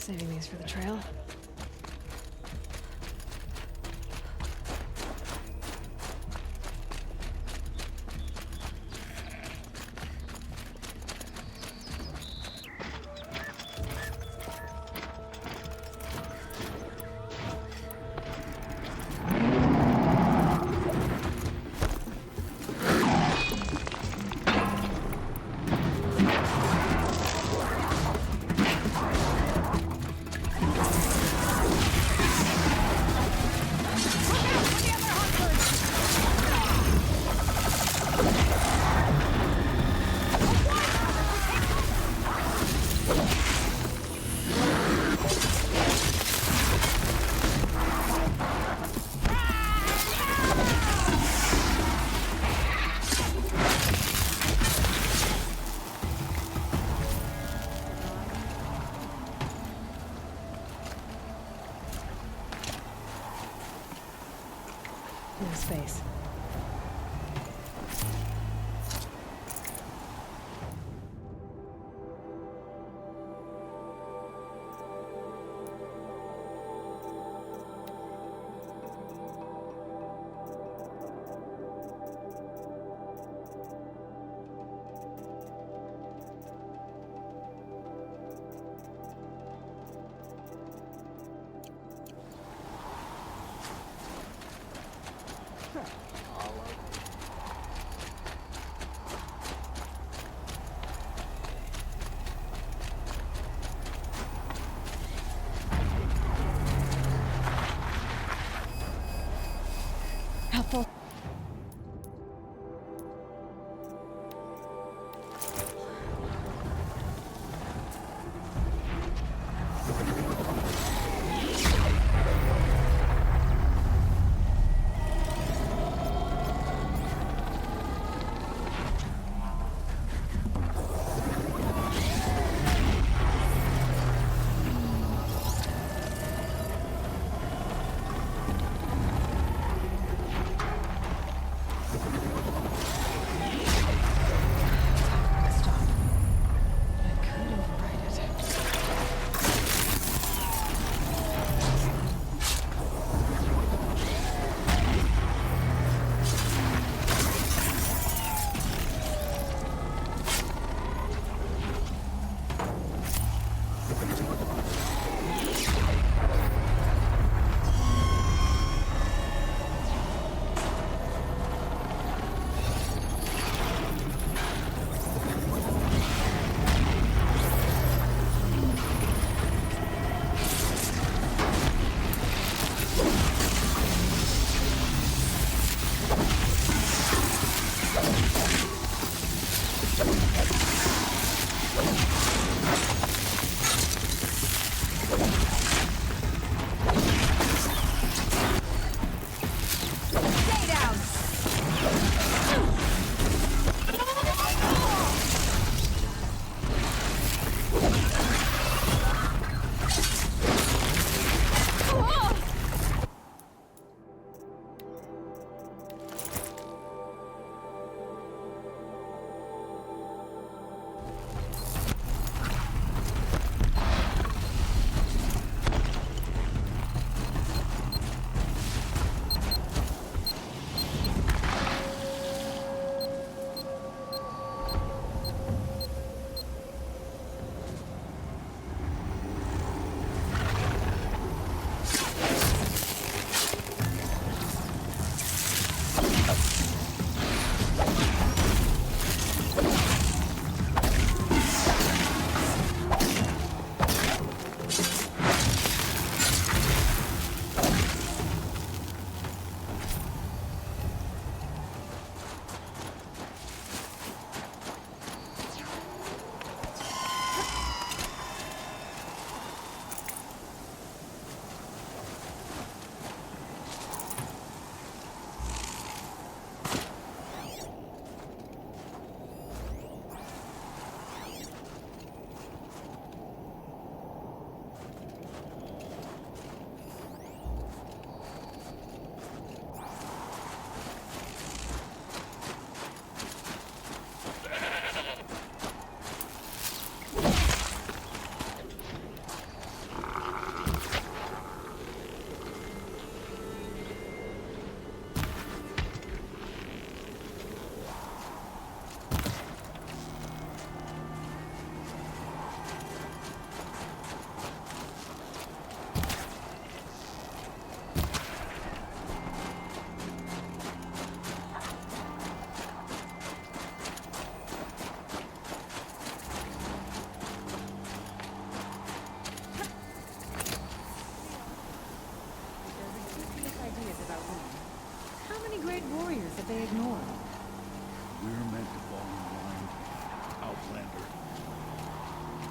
Saving these for the trail. Space. Helpful.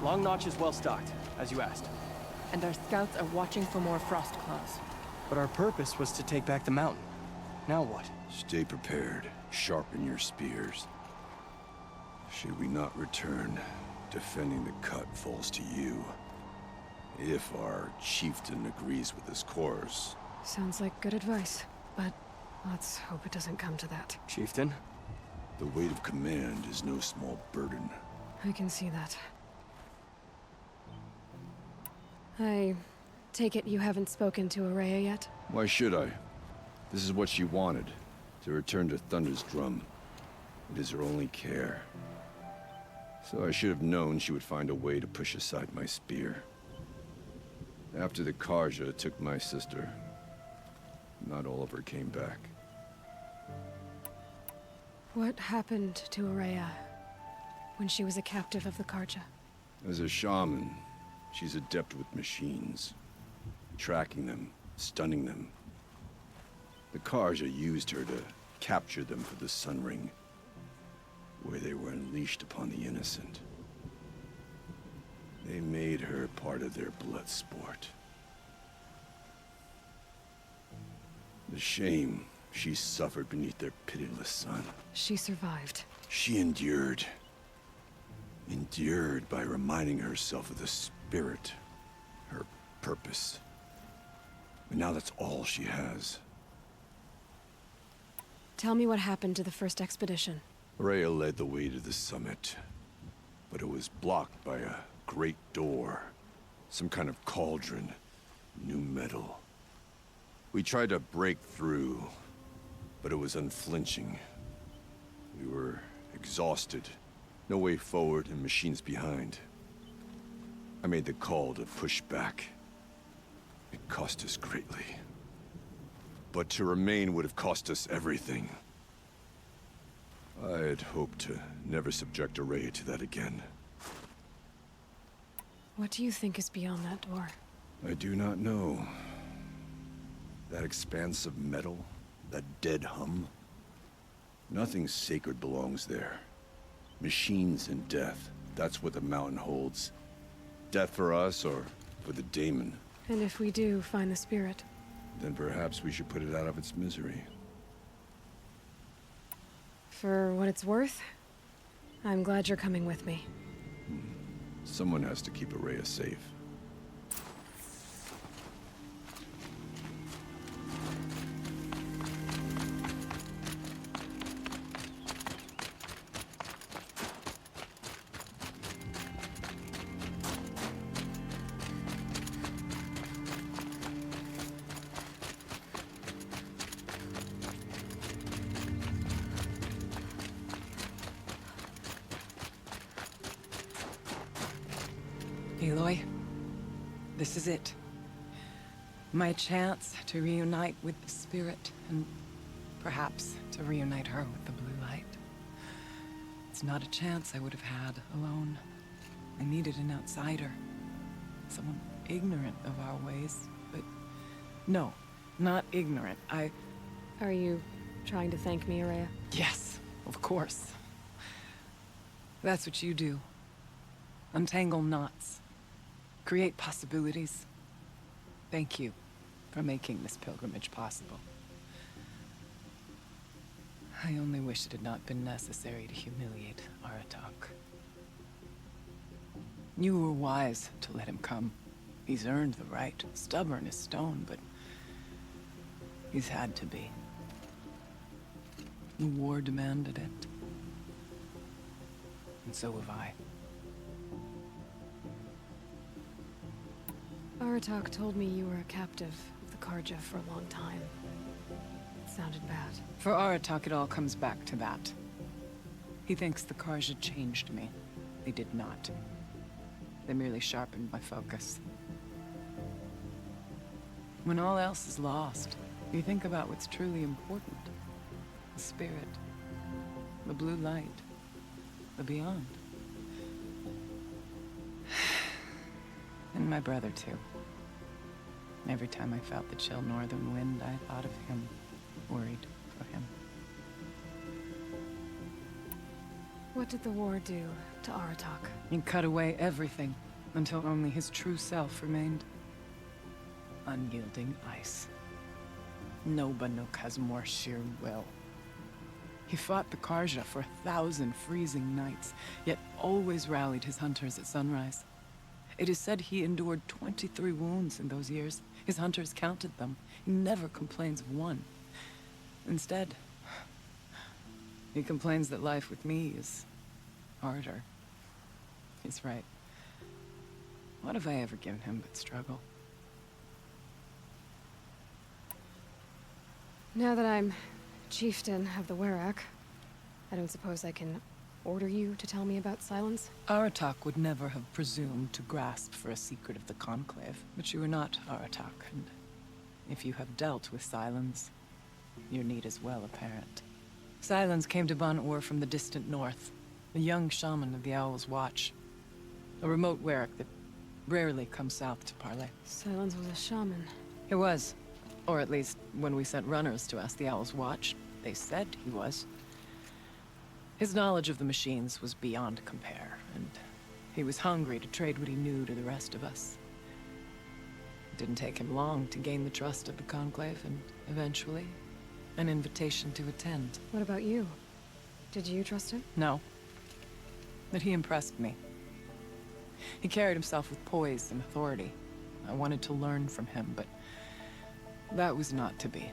Long Notch is well stocked, as you asked. And our scouts are watching for more frost claws. But our purpose was to take back the mountain. Now what? Stay prepared. Sharpen your spears. Should we not return, defending the cut falls to you. If our chieftain agrees with this course. Sounds like good advice, but let's hope it doesn't come to that. Chieftain? The weight of command is no small burden. I can see that. I take it you haven't spoken to Araya yet? Why should I? This is what she wanted, to return to Thunder's drum. It is her only care. So I should have known she would find a way to push aside my spear. After the Karja took my sister, not all of her came back. What happened to Araya when she was a captive of the Karja? As a shaman, she's adept with machines. Tracking them, stunning them. The Karja used her to capture them for the Sun Ring, where they were unleashed upon the innocent. They made her part of their blood sport. The shame she suffered beneath their pitiless sun. She survived. She endured. Endured by reminding herself of the spirit, her purpose. And now that's all she has. Tell me what happened to the first expedition. Rhea led the way to the summit, but it was blocked by a great door. Some kind of cauldron, new metal. We tried to break through, but it was unflinching. We were exhausted. No way forward and machines behind. I made the call to push back. It cost us greatly. But to remain would have cost us everything. I had hoped to never subject Araya to that again. What do you think is beyond that door? I do not know. That expanse of metal, that dead hum. Nothing sacred belongs there. Machines and death, that's what the mountain holds. Death for us or for the daemon. And if we do find the spirit? Then perhaps we should put it out of its misery. For what it's worth, I'm glad you're coming with me. Someone has to keep Araya safe. Aloy, this is it. My chance to reunite with the spirit, and perhaps to reunite her with the blue light. It's not a chance I would have had alone. I needed an outsider. Someone ignorant of our ways, but no, not ignorant. Are you trying to thank me, Araya? Yes, of course. That's what you do. Untangle knots. Create possibilities. Thank you for making this pilgrimage possible. I only wish it had not been necessary to humiliate Aratak. You were wise to let him come. He's earned the right. Stubborn as stone, but he's had to be. The war demanded it. And so have I. Aratak told me you were a captive of the Karja for a long time. It sounded bad. For Aratak, it all comes back to that. He thinks the Karja changed me. They did not. They merely sharpened my focus. When all else is lost, you think about what's truly important. The spirit. The blue light. The beyond. And my brother, too. Every time I felt the chill northern wind, I thought of him, worried for him. What did the war do to Aratak? It cut away everything. until only his true self remained. Unyielding ice. No Banuk has more sheer will. He fought the Karja for 1,000 freezing nights, yet always rallied his hunters at sunrise. It is said he endured 23 wounds in those years. His hunters counted them. He never complains of one. Instead, he complains that life with me is harder. He's right. What have I ever given him but struggle? Now that I'm chieftain of the Werak, I don't suppose I can order you to tell me about Silence? Aratak would never have presumed to grasp for a secret of the Conclave, but you are not Aratak, and if you have dealt with Silence, your need is well apparent. Silence came to Ban-Ur from the distant north, a young shaman of the Owl's Watch, a remote Werak that rarely comes south to parley. Silence was a shaman. He was. Or at least, when we sent runners to ask the Owl's Watch, they said he was. His knowledge of the machines was beyond compare, and he was hungry to trade what he knew to the rest of us. It didn't take him long to gain the trust of the Conclave, and eventually, an invitation to attend. What about you? Did you trust him? No. But he impressed me. He carried himself with poise and authority. I wanted to learn from him, but that was not to be.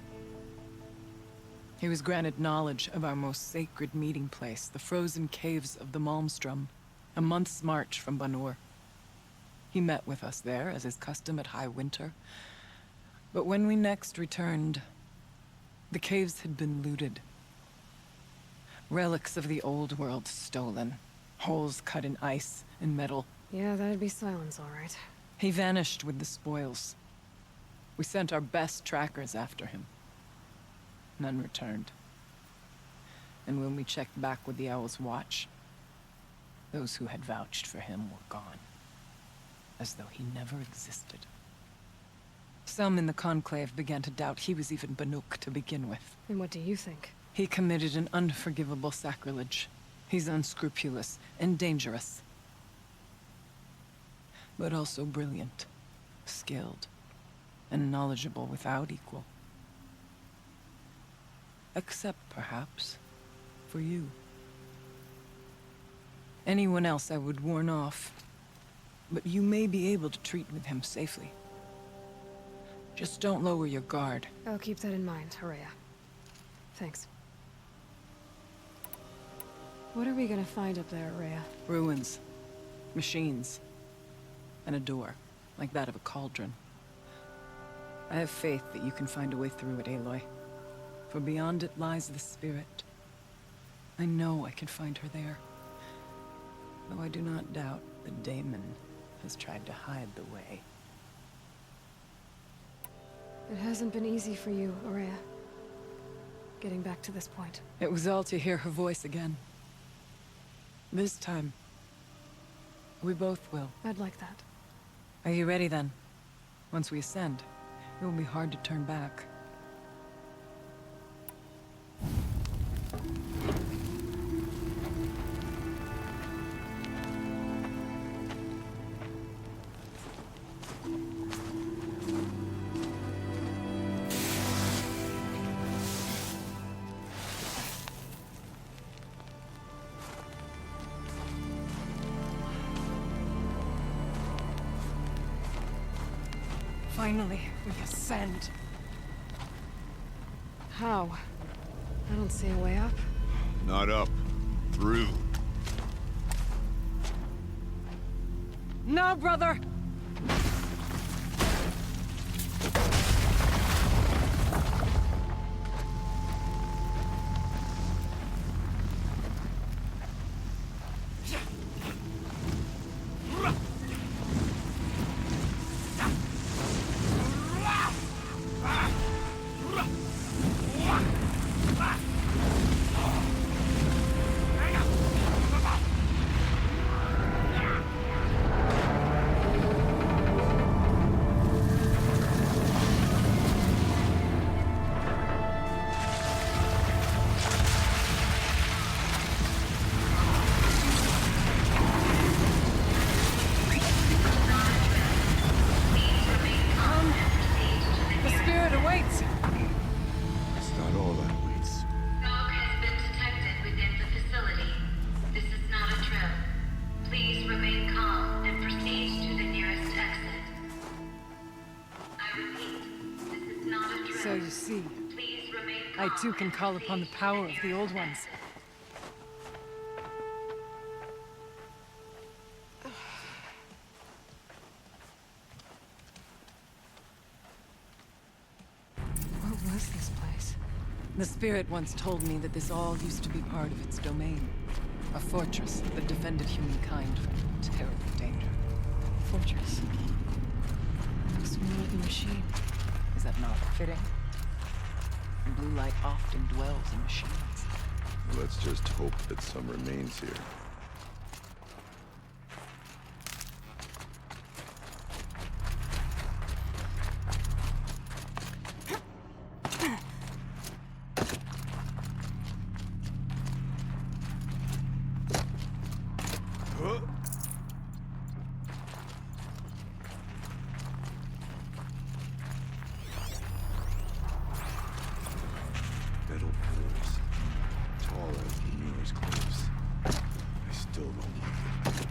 He was granted knowledge of our most sacred meeting place, the frozen caves of the Malmstrom, a month's march from Ban-Ur. He met with us there, as is custom at high winter. But when we next returned, the caves had been looted. Relics of the old world stolen. Holes cut in ice and metal. Yeah, that'd be Silence, all right. He vanished with the spoils. We sent our best trackers after him. None returned. And when we checked back with the Owl's Watch, those who had vouched for him were gone. As though he never existed. Some in the Conclave began to doubt he was even Banuk to begin with. And what do you think? He committed an unforgivable sacrilege. He's unscrupulous and dangerous. But also brilliant, skilled, and knowledgeable without equal. Except, perhaps, for you. Anyone else I would warn off, but you may be able to treat with him safely. Just don't lower your guard. I'll keep that in mind, Horea. Thanks. What are we gonna find up there, Horea? Ruins, machines, and a door, like that of a cauldron. I have faith that you can find a way through it, Aloy. For beyond it lies the spirit. I know I can find her there. Though I do not doubt that Daemon has tried to hide the way. It hasn't been easy for you, Horea. Getting back to this point. It was all to hear her voice again. This time, we both will. I'd like that. Are you ready then? Once we ascend, it will be hard to turn back. Finally, we ascend. How? I don't see a way up. Not up. Through. No, brother! So you see, I too can call upon the power of the Old Ones. What was this place? The spirit once told me that this all used to be part of its domain. A fortress that defended humankind from terrible danger. Fortress. Looks more like a machine. Is that not fitting? Blue light often dwells in machines. Let's just hope that some remains here. Metal pillars, tall as Mimir's cliffs. I still don't like it.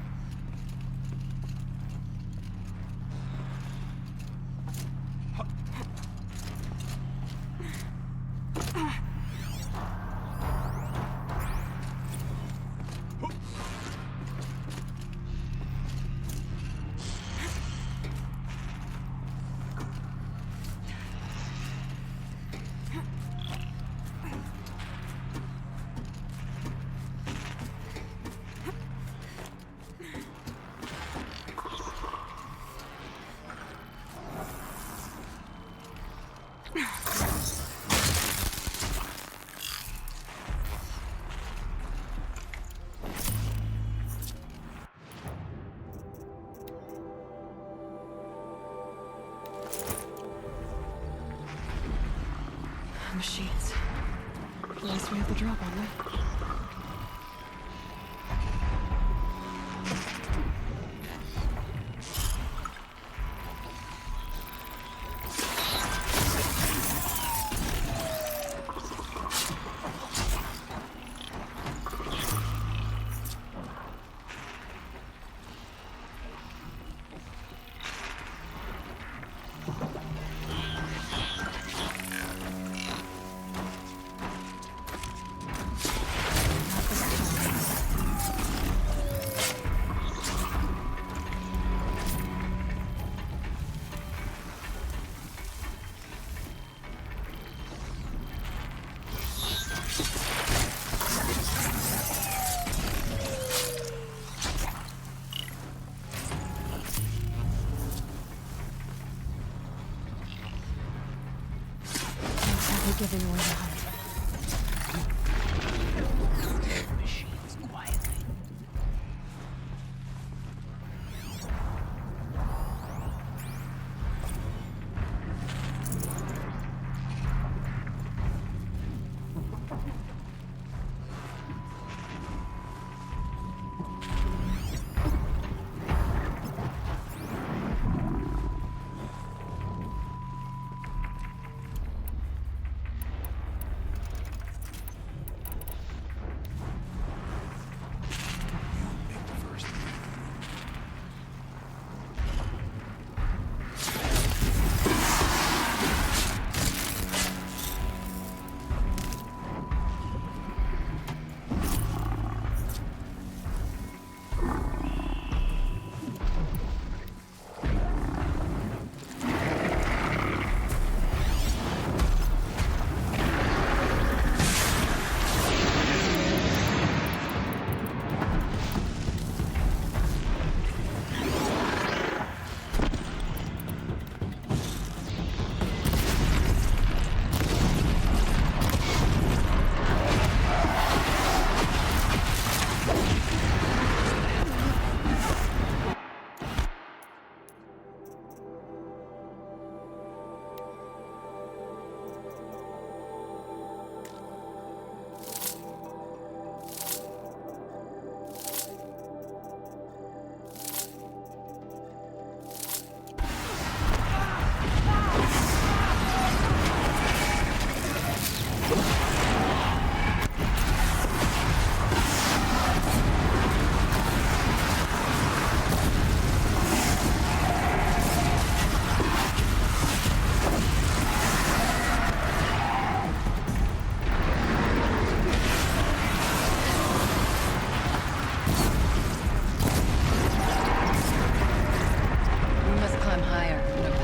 Machines. At least we have the drop on them. Giving away the hunt. Machines quietly.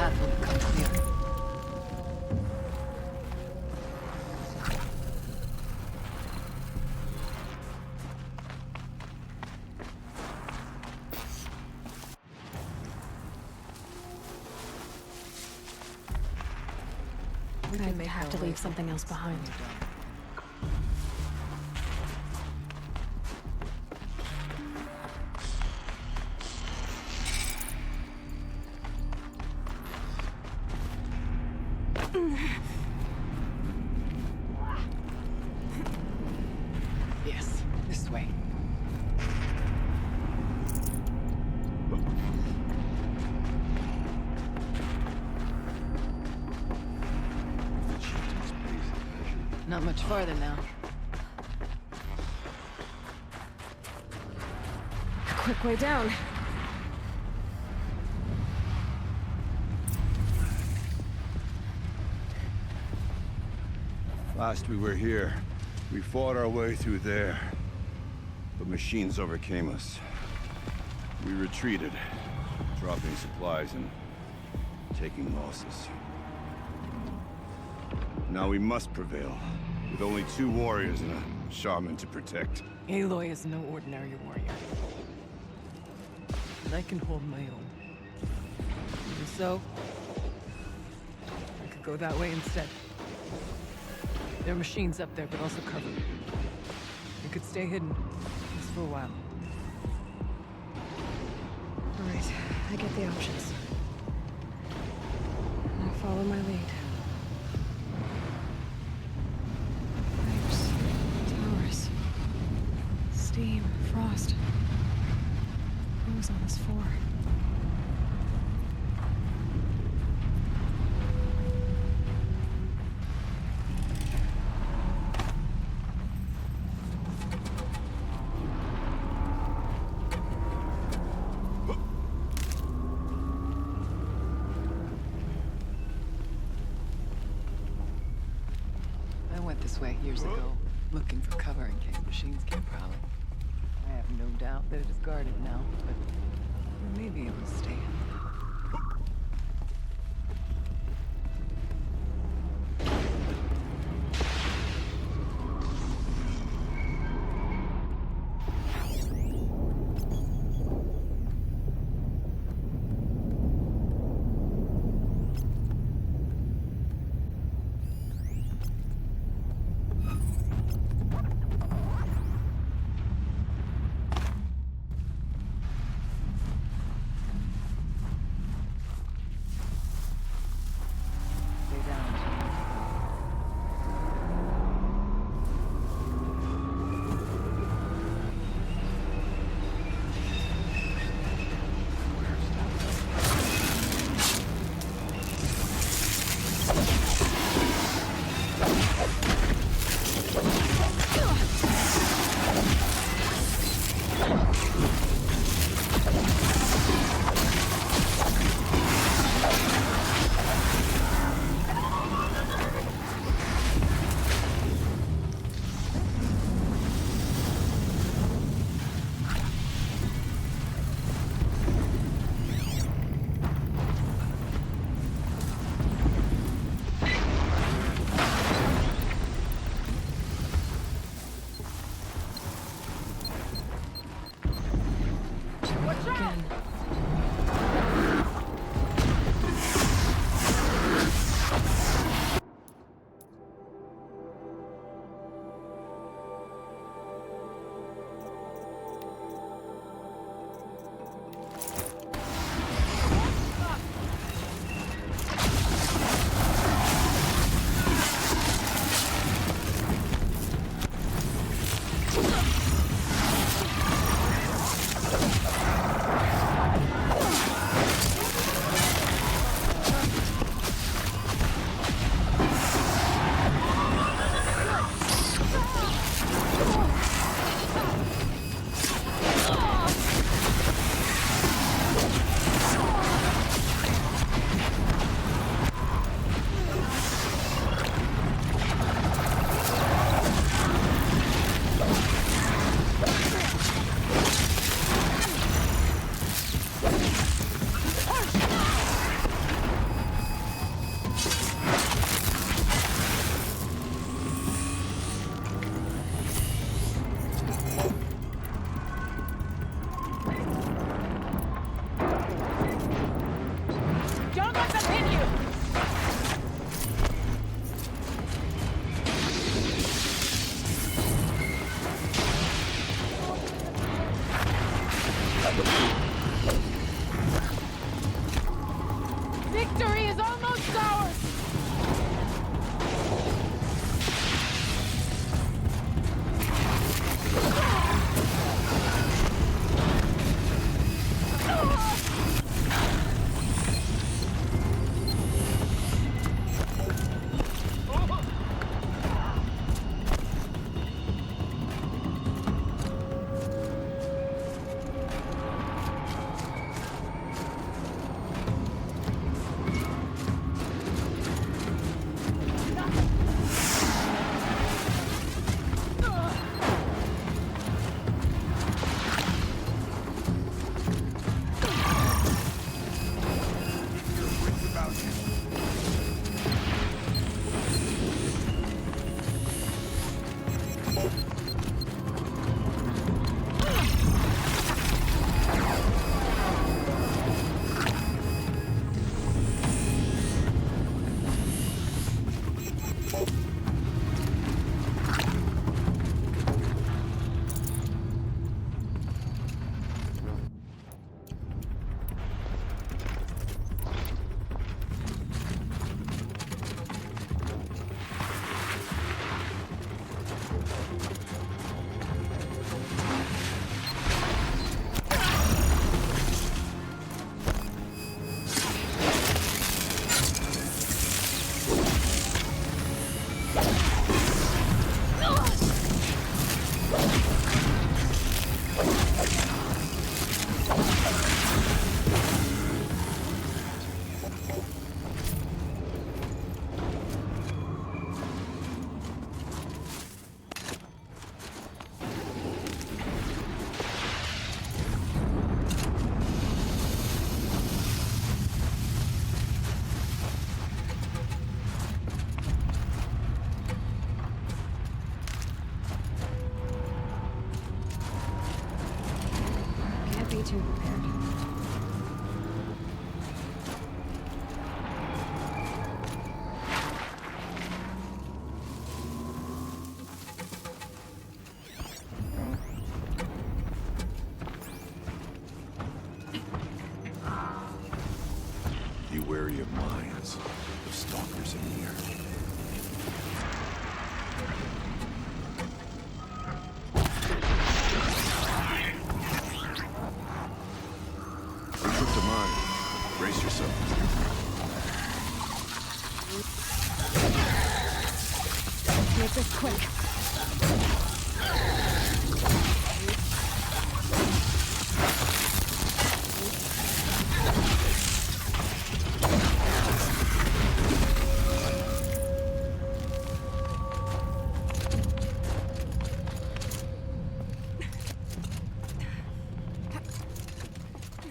path will become clear. I'd have to leave something else behind. Yes, this way. Not much farther now. Quick way down. Last we were here, we fought our way through there. But machines overcame us. We retreated, dropping supplies and taking losses. Now we must prevail, with only 2 warriors and a shaman to protect. Aloy is no ordinary warrior. And I can hold my own. Even so, I could go that way instead. There are machines up there, but also covered. We could stay hidden, just for a while. All right, I get the options. I'll follow my lead. Pipes, towers, steam, frost. What was all this for? I went this way years ago, looking for cover in case machines came prowling. I have no doubt that it is guarded now, but we may be able to stay in. Be wary of mines, of stalkers in here. Equip the mine. Brace yourself. Make this quick.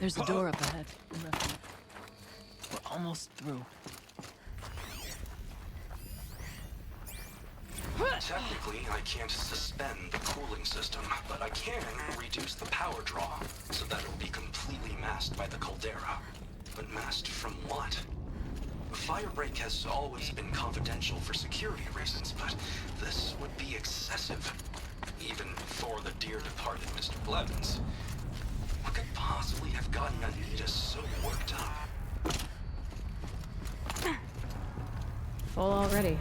There's a door up ahead. We're almost through. Technically, I can't suspend the cooling system, but I can reduce the power draw, so that it will be completely masked by the caldera. But masked from what? Firebreak has always been confidential for security reasons, but this would be excessive. Even for the dear departed Mr. Blevins. What could possibly have gotten Anita so worked up? Full already.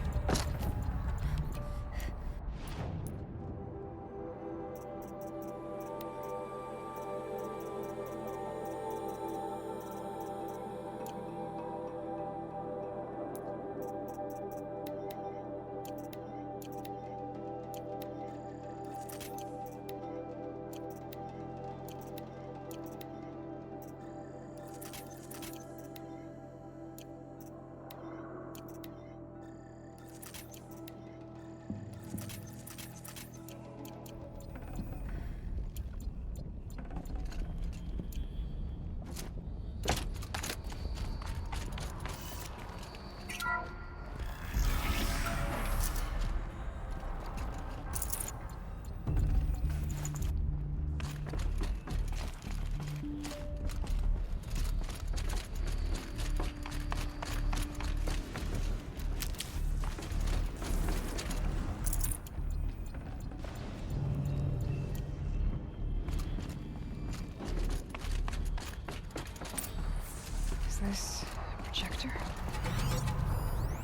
Is this a projector?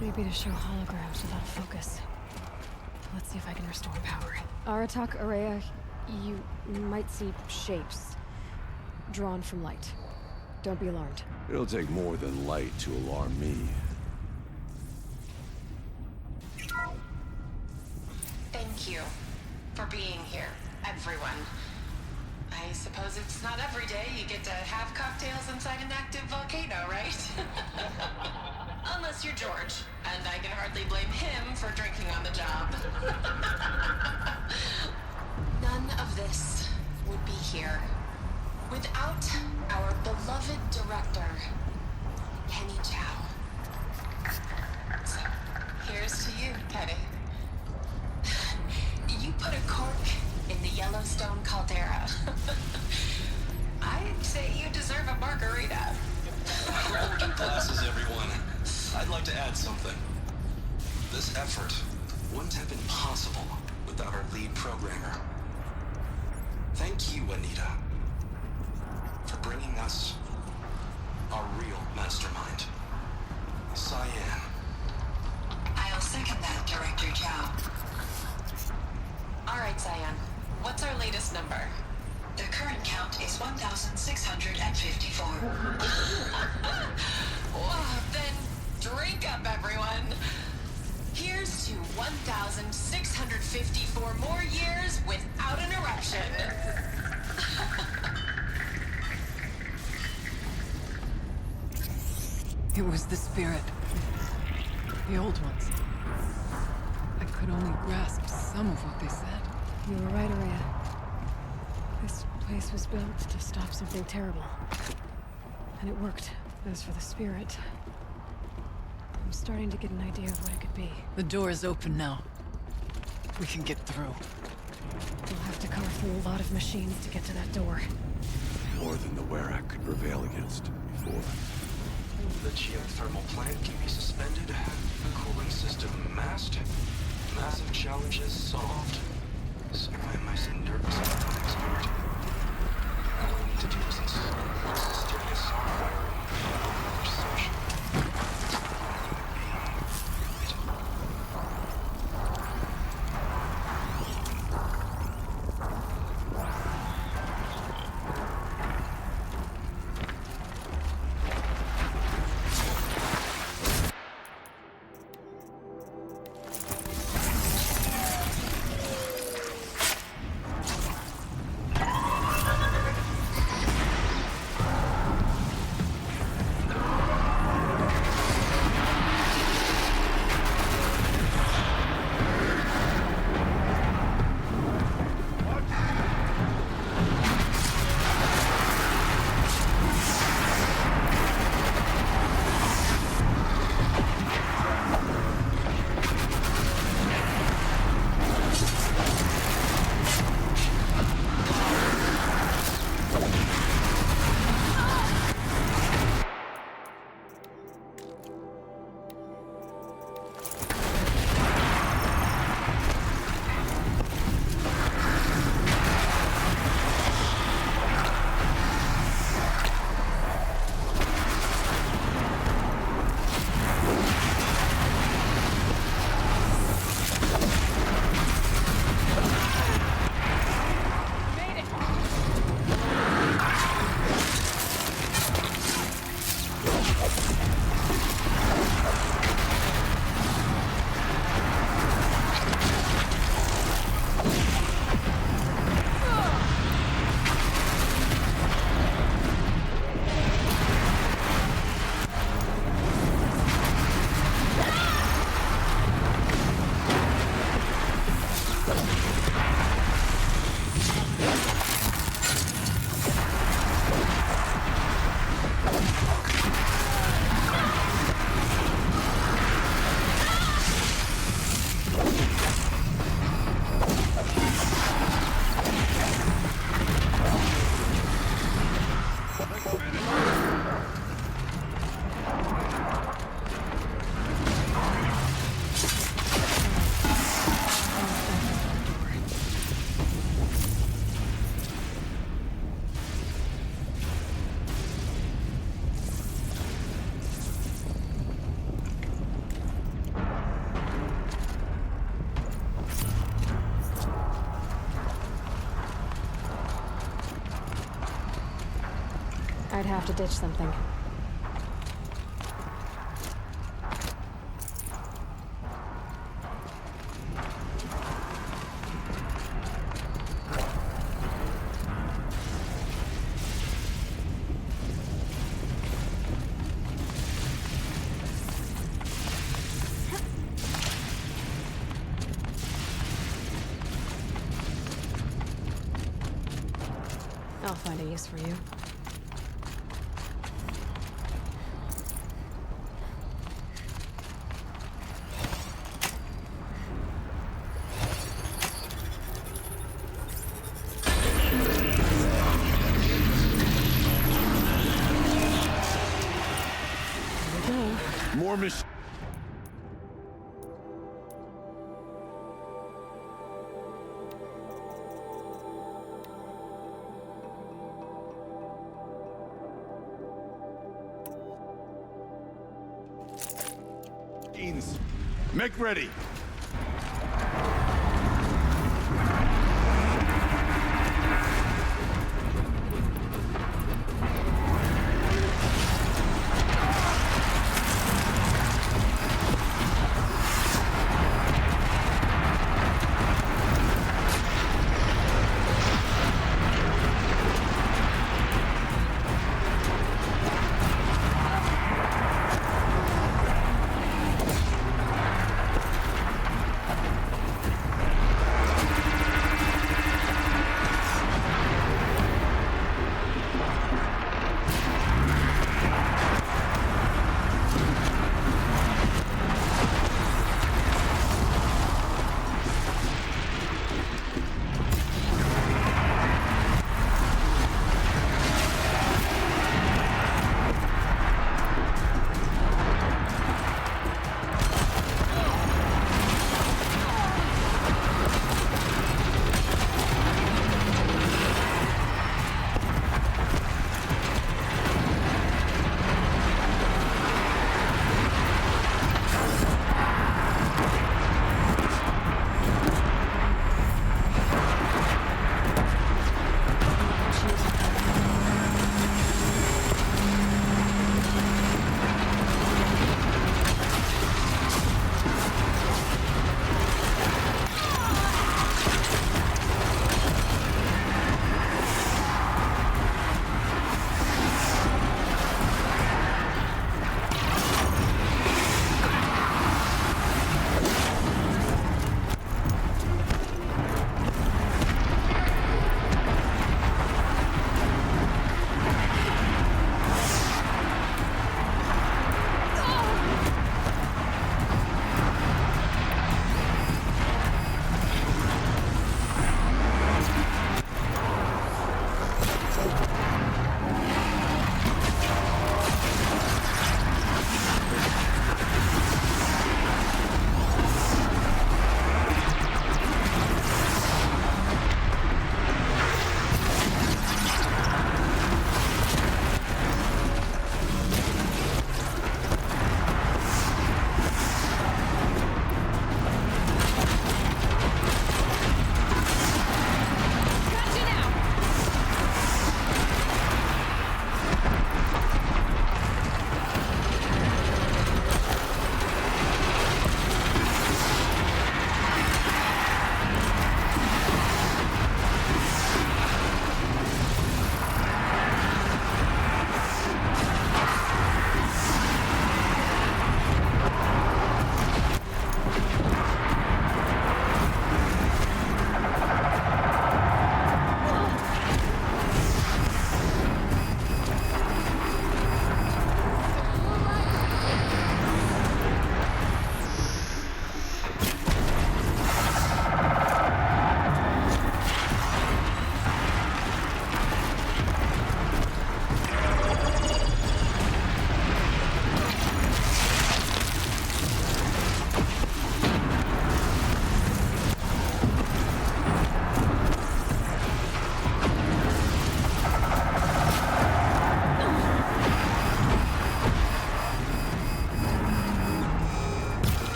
Maybe to show holograms without focus. Let's see if I can restore power. Aratak Araya, you might see shapes drawn from light. Don't be alarmed. It'll take more than light to alarm me. Thank you for being here, everyone. I suppose it's not every day you get to have cocktails inside an active volcano, right? Unless you're George, and I can hardly blame him for drinking on the job. None of this would be here without our beloved director, Kenny Chow. So, here's to you, Kenny. You put a cork in the Yellowstone caldera. I'd say you deserve a margarita. Broken glasses, everyone. I'd like to add something. This effort wouldn't have been possible without our lead programmer. Thank you, Anita, for bringing us our real mastermind, Cyan. I'll second that, Director Chow. All right, Cyan. What's our latest number? The current count is 1,654. Whoa, then drink up, everyone. Here's to 1,654 more years without an eruption. It was the spirit. The old ones. I could only grasp some of what they said. You were right, Araya. This place was built to stop something terrible. And it worked. As for the spirit, I'm starting to get an idea of what it could be. The door is open now. We can get through. We'll have to carve through a lot of machines to get to that door. More than the Werak could prevail against before. The geothermal plant can be suspended, cooling system masked, massive challenges solved. So why am I so nervous about the next part? All I need to do is insist on wiring, search. Might have to ditch something. I'll find a use for you. More machines. Make ready.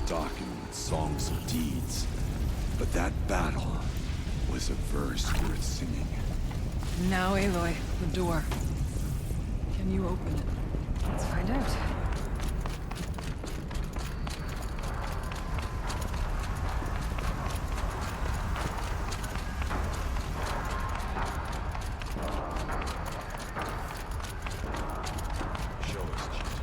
stocking with songs of deeds. But that battle was a verse worth singing. Now, Aloy, the door. Can you open it? Let's find out. Show us, Chief.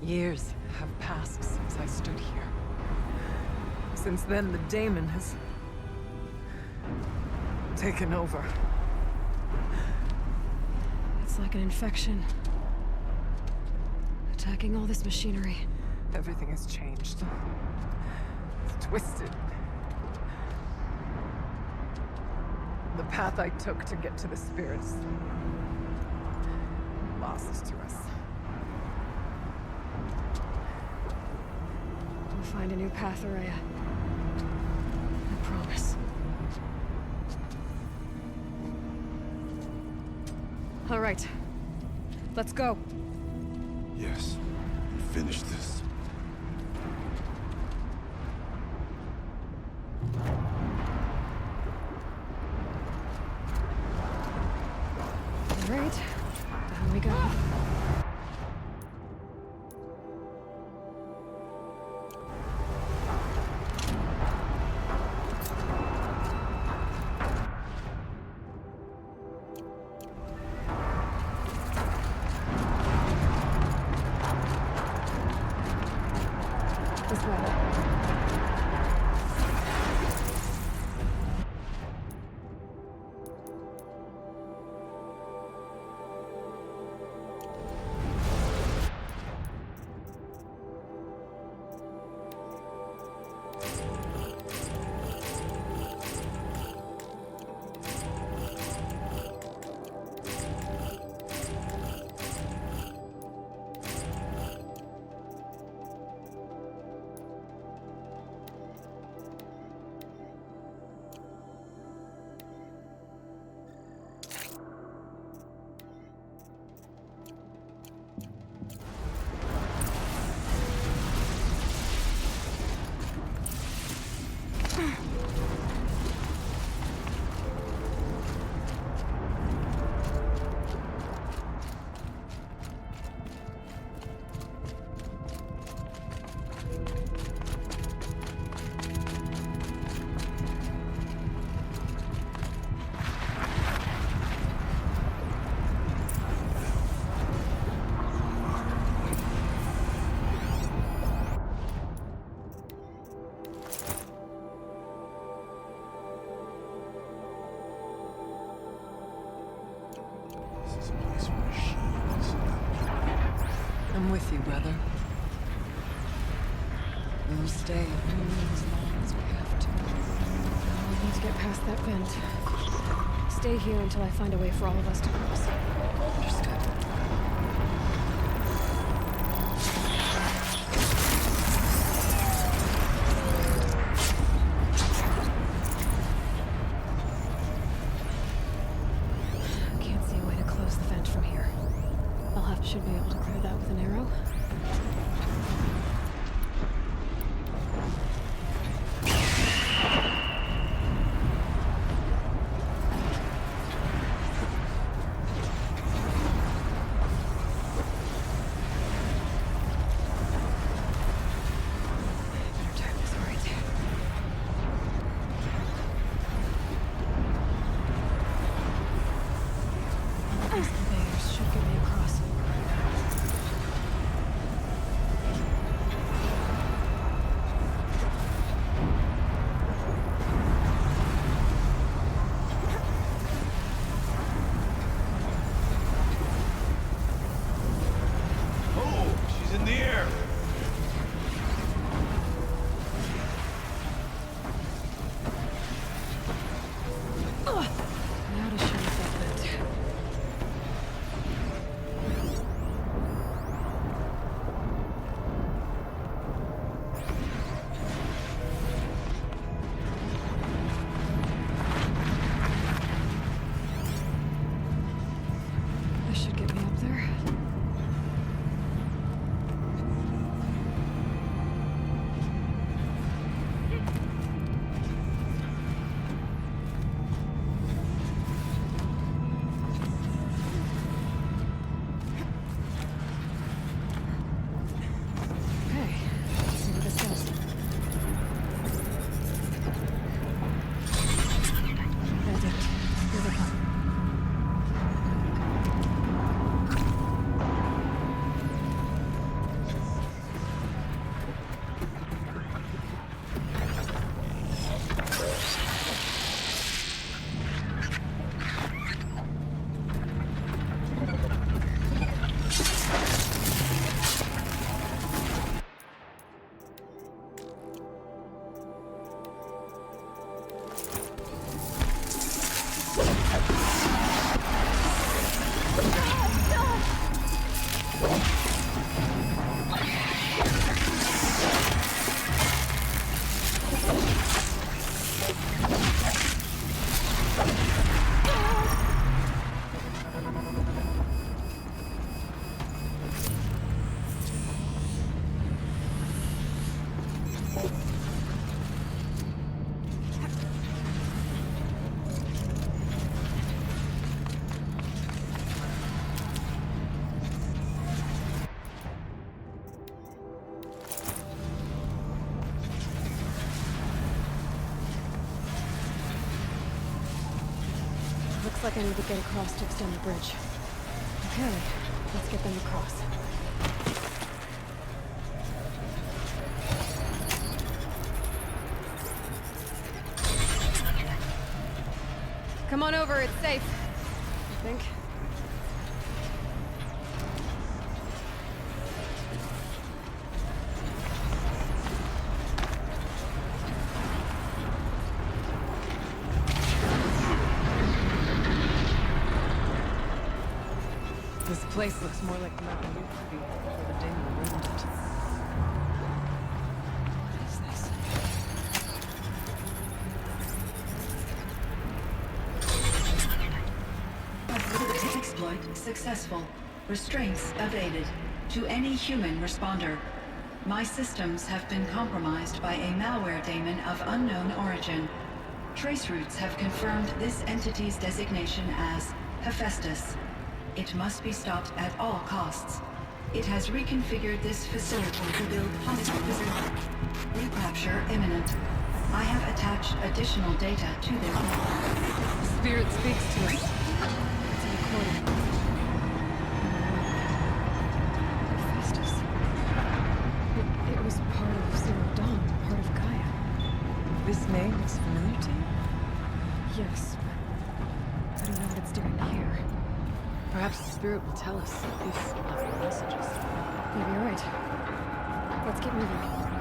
Years have passed since I stood here. Since then, the daemon has taken over. It's like an infection. Attacking all this machinery. Everything has changed. It's twisted. The path I took to get to the spirits lost to us. We'll find a new path, Araya. I promise. All right. Let's go. Yes. Finish this. All right. Down we go. This way. This is a place for machines. I'm with you, brother. We'll stay as long as we have to. We need to get past that vent. Stay here until I find a way for all of us to cross. Understood. Can't see a way to close the vent from here. Should be able to clear that with an arrow. Looks like I need to get across to extend the bridge. Okay, let's get them across. Come on over, it's safe. I think. This place looks more like the mountain used to be before the demon ruined it. What is this? Exploit successful. Restraints evaded. To any human responder. My systems have been compromised by a malware daemon of unknown origin. Trace routes have confirmed this entity's designation as Hephaestus. It must be stopped at all costs. It has reconfigured this facility to build hostile. Recapture imminent. I have attached additional data to this. Spirit speaks to us. It's a recording. Hephaestus. It was part of Zero Dawn, part of Gaia. This name is familiar to you? Yes, but I don't know what it's doing here. Perhaps the spirit will tell us if left messages. Maybe you're right. Let's get moving.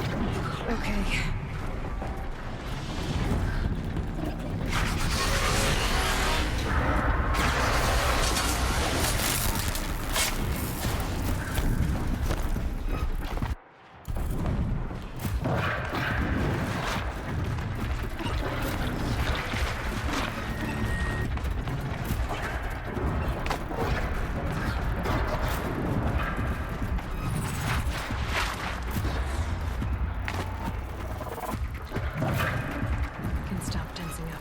Okay. Can stop tensing up.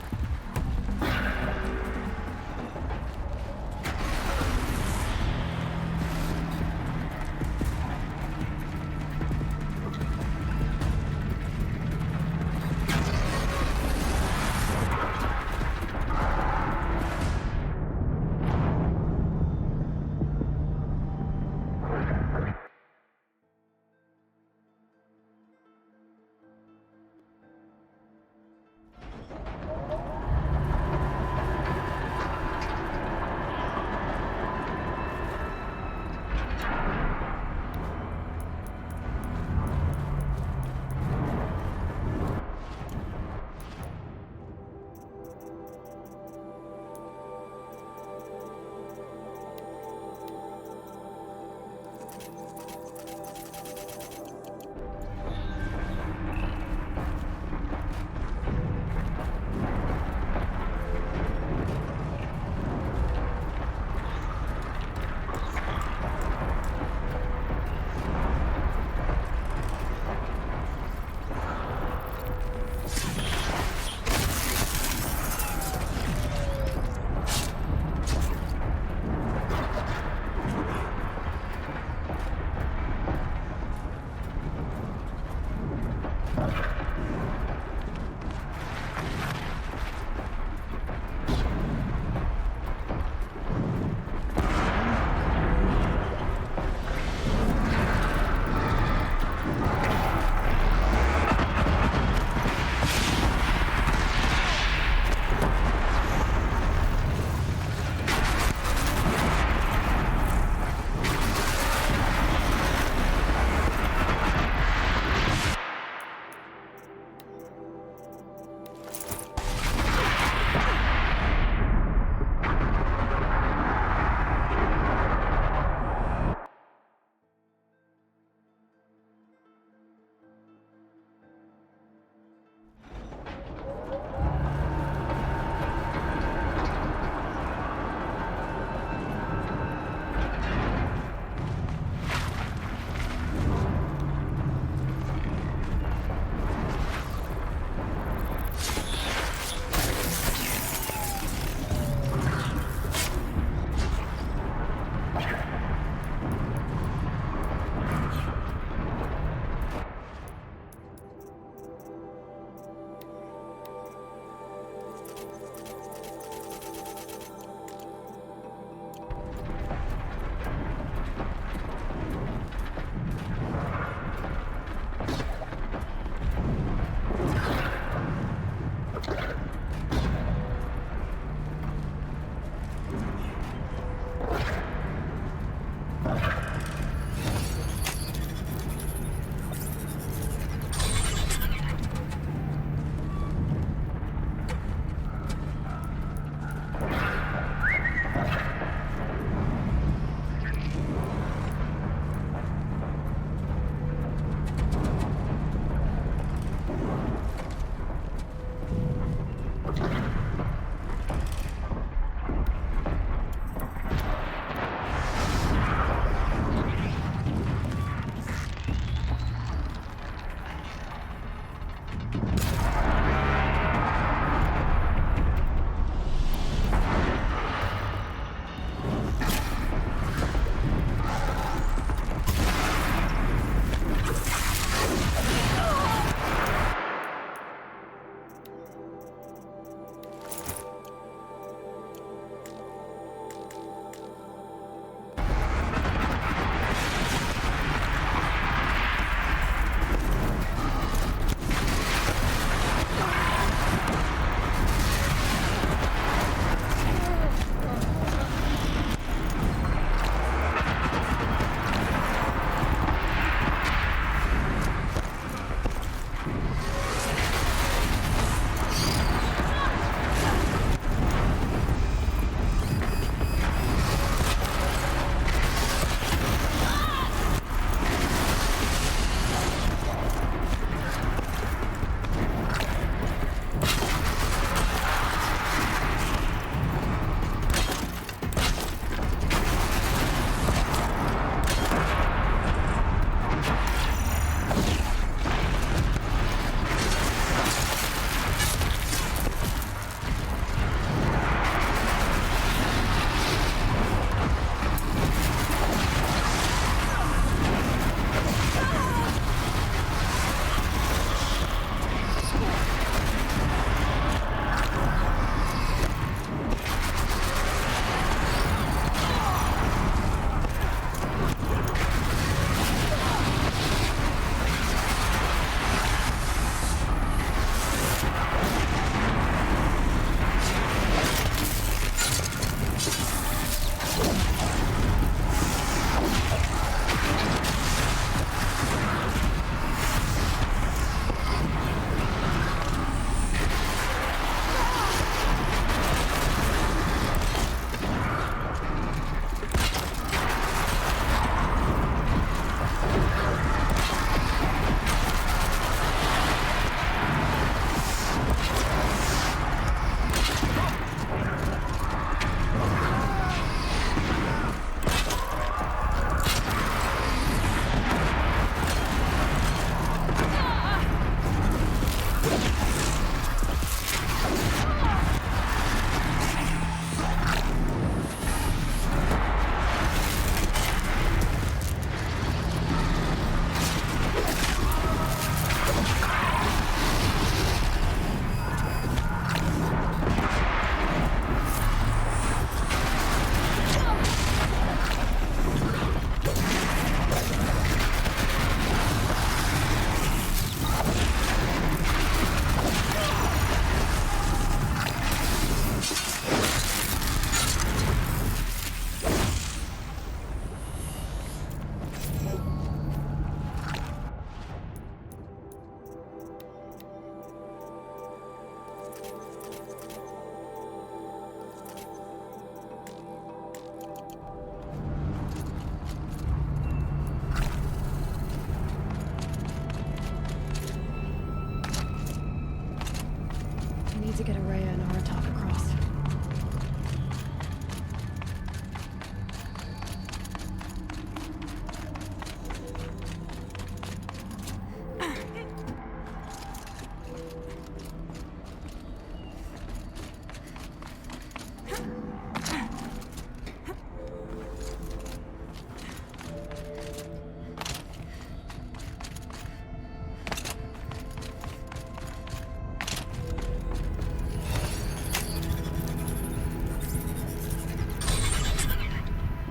Need to get Araya and Aratak across.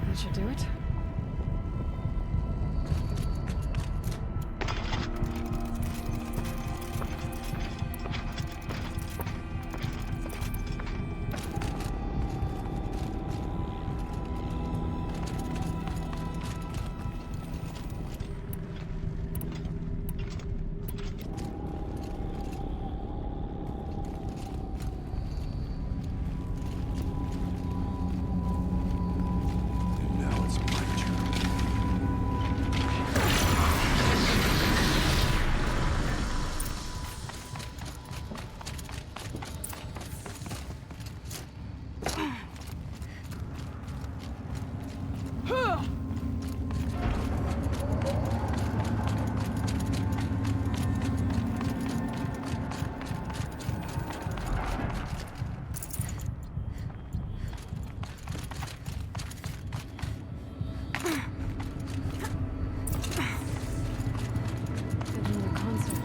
That should do it. And now it's my turn. And another console.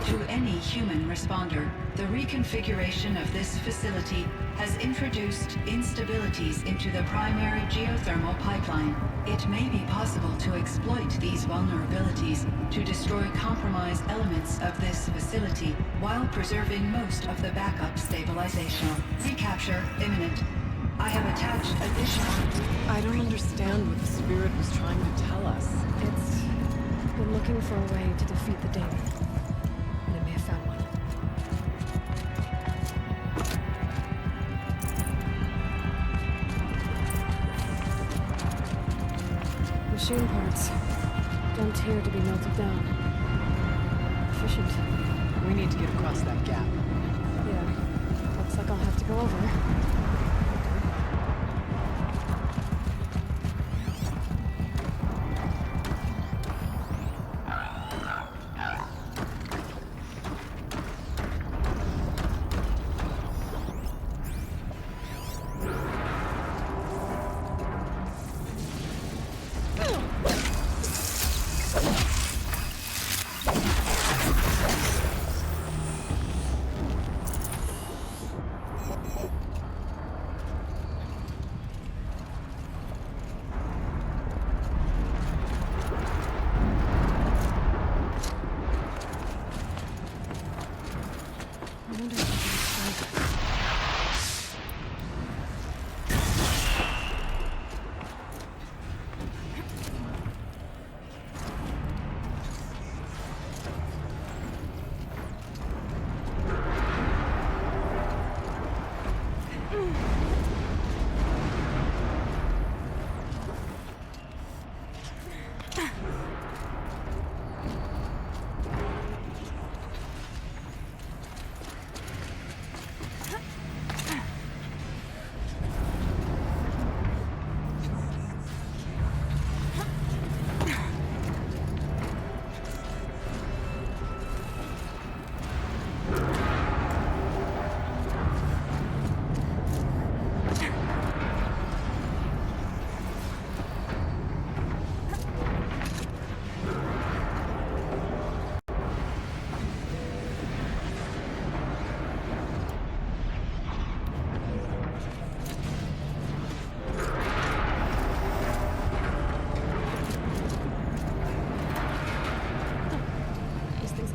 To any human responder, the reconfiguration of this facility has introduced instabilities into the primary geothermal pipeline. It may be possible to exploit these vulnerabilities to destroy compromised elements of this facility while preserving most of the backup stabilization. Recapture imminent. I have attached additional... I don't understand what the spirit was trying to tell us. It's been looking for a way to defeat the demon. And it may have found one. Machine parts don't appear to be melted down. Efficient. We need to get across that gap. Yeah. Looks like I'll have to go over. I wonder if I can destroy it.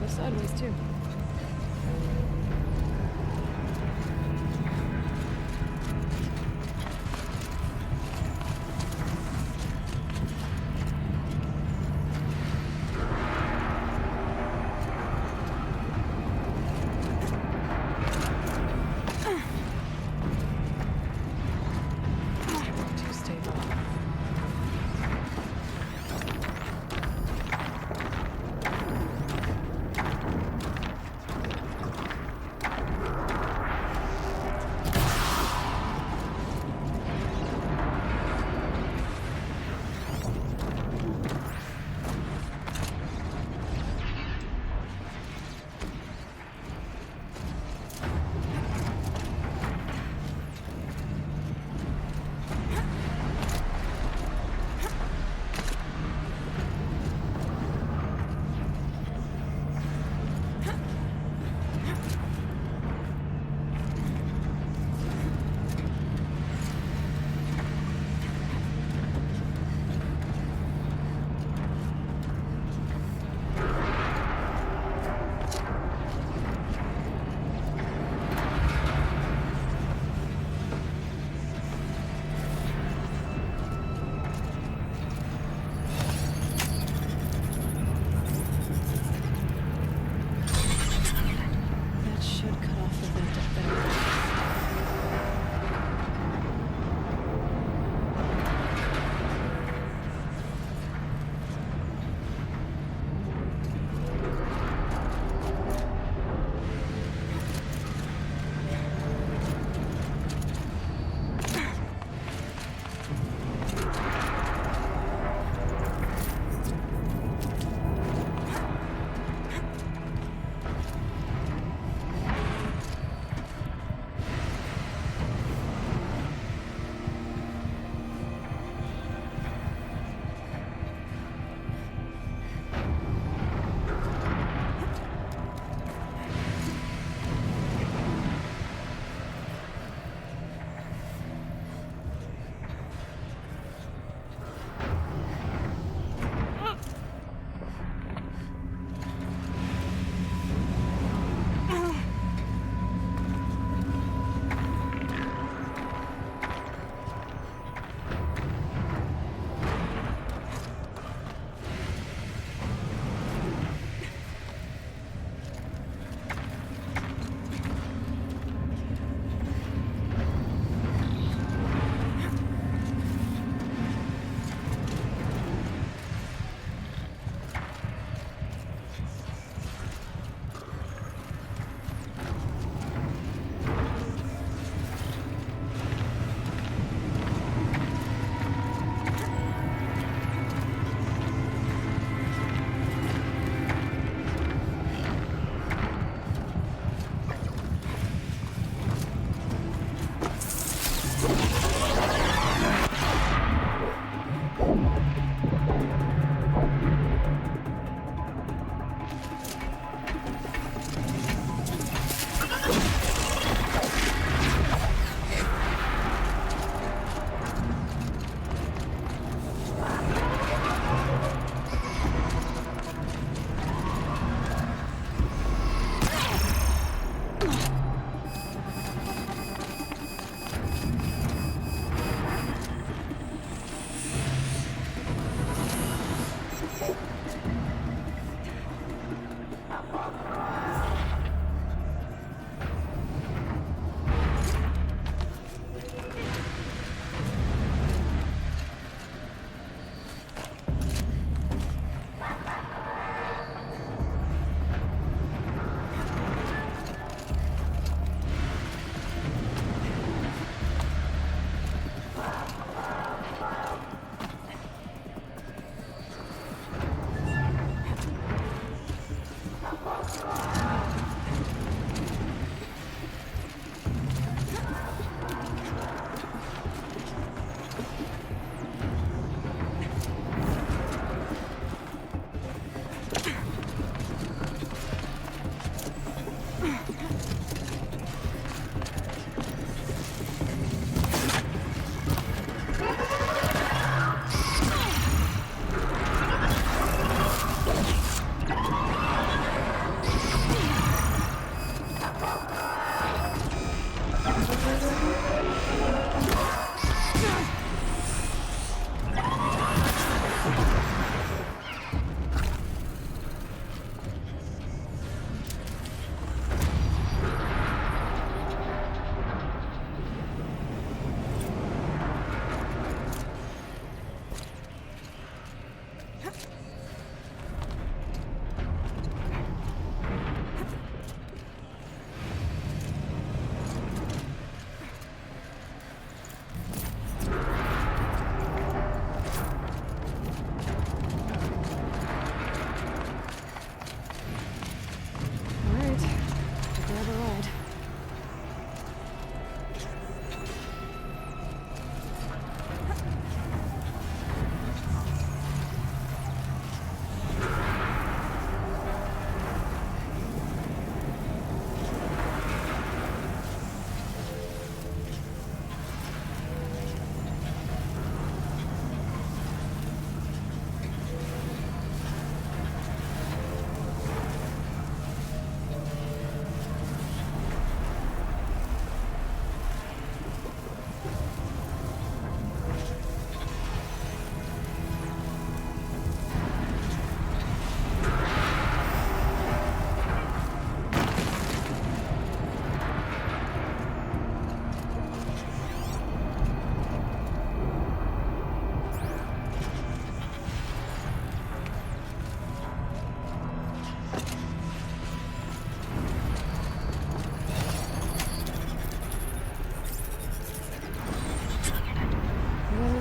Sideways, too.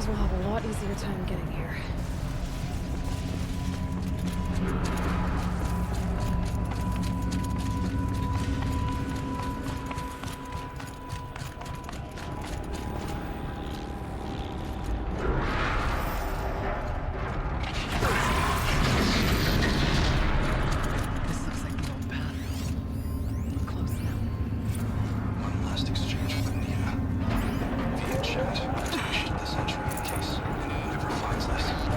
We'll have a lot easier time getting here. This looks like the old path. We're close now. One last exchange with Nina. Via chat, attached this entry in case anyone ever finds this.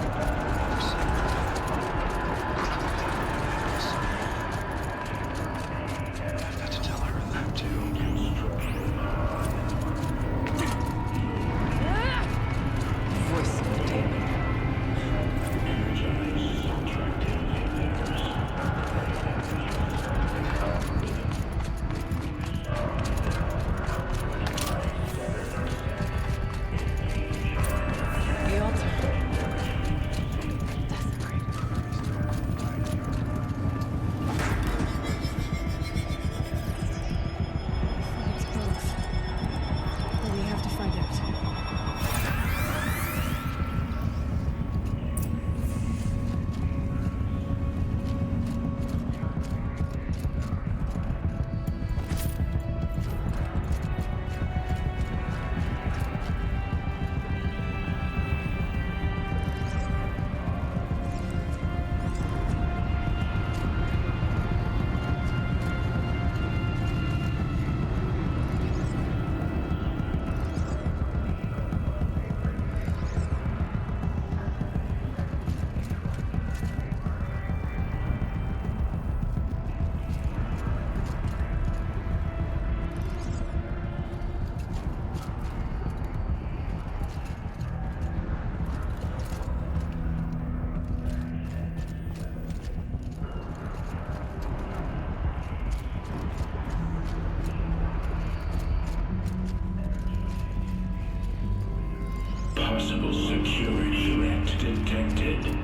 Possible security threat detected.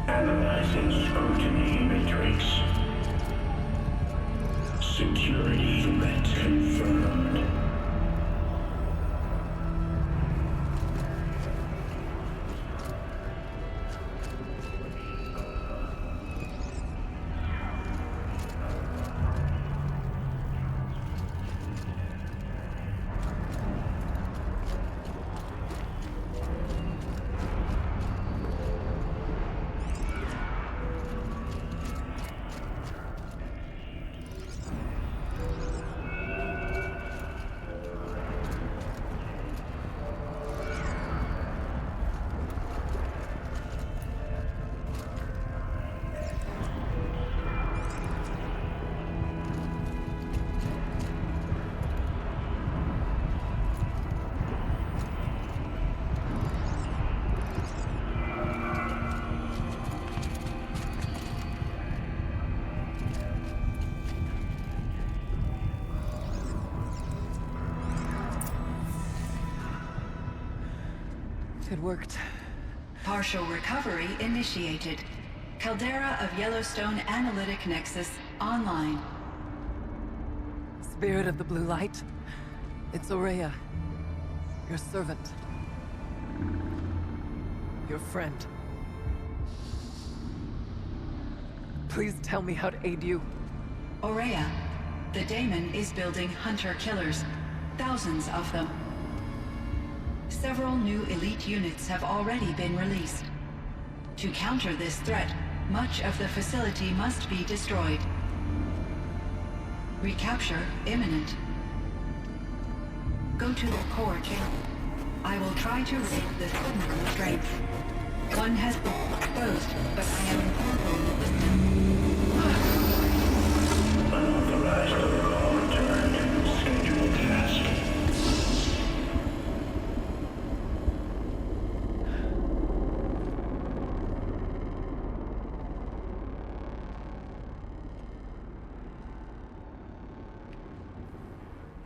Analyzing scrutiny matrix. Security threat confirmed. It worked. Partial recovery initiated. Caldera of Yellowstone Analytic Nexus online. Spirit of the Blue Light. It's Aurea. Your servant. Your friend. Please tell me how to aid you. Aurea, the daemon is building hunter-killers. Thousands of them. Several new elite units have already been released. To counter this threat, much of the facility must be destroyed. Recapture imminent. Go to the core chamber. I will try to raid the signal strength. One has been exposed, but I am Unauthorized protocol returned. Scheduled task.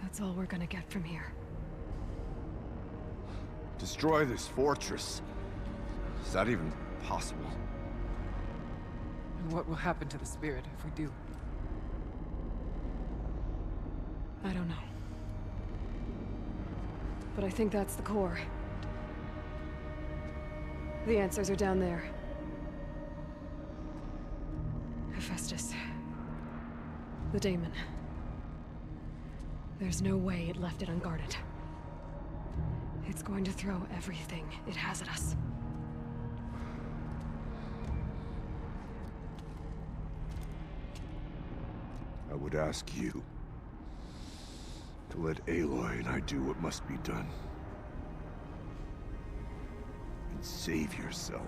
That's all we're gonna get from here. Destroy this fortress. Is that even possible? And what will happen to the spirit if we do? I don't know. But I think that's the core. The answers are down there. Hephaestus. The daemon. There's no way it left it unguarded. It's going to throw everything it has at us. I would ask you to let Aloy and I do what must be done. And save yourself.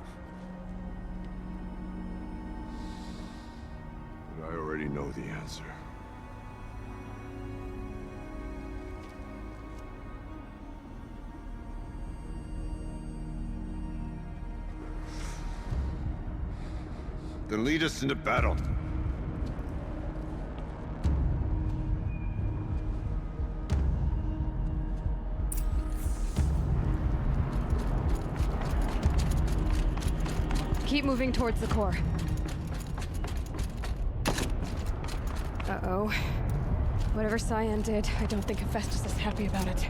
But I already know the answer. Then lead us into battle. Keep moving towards the core. Uh-oh. Whatever Cyan did, I don't think Hephaestus is happy about it.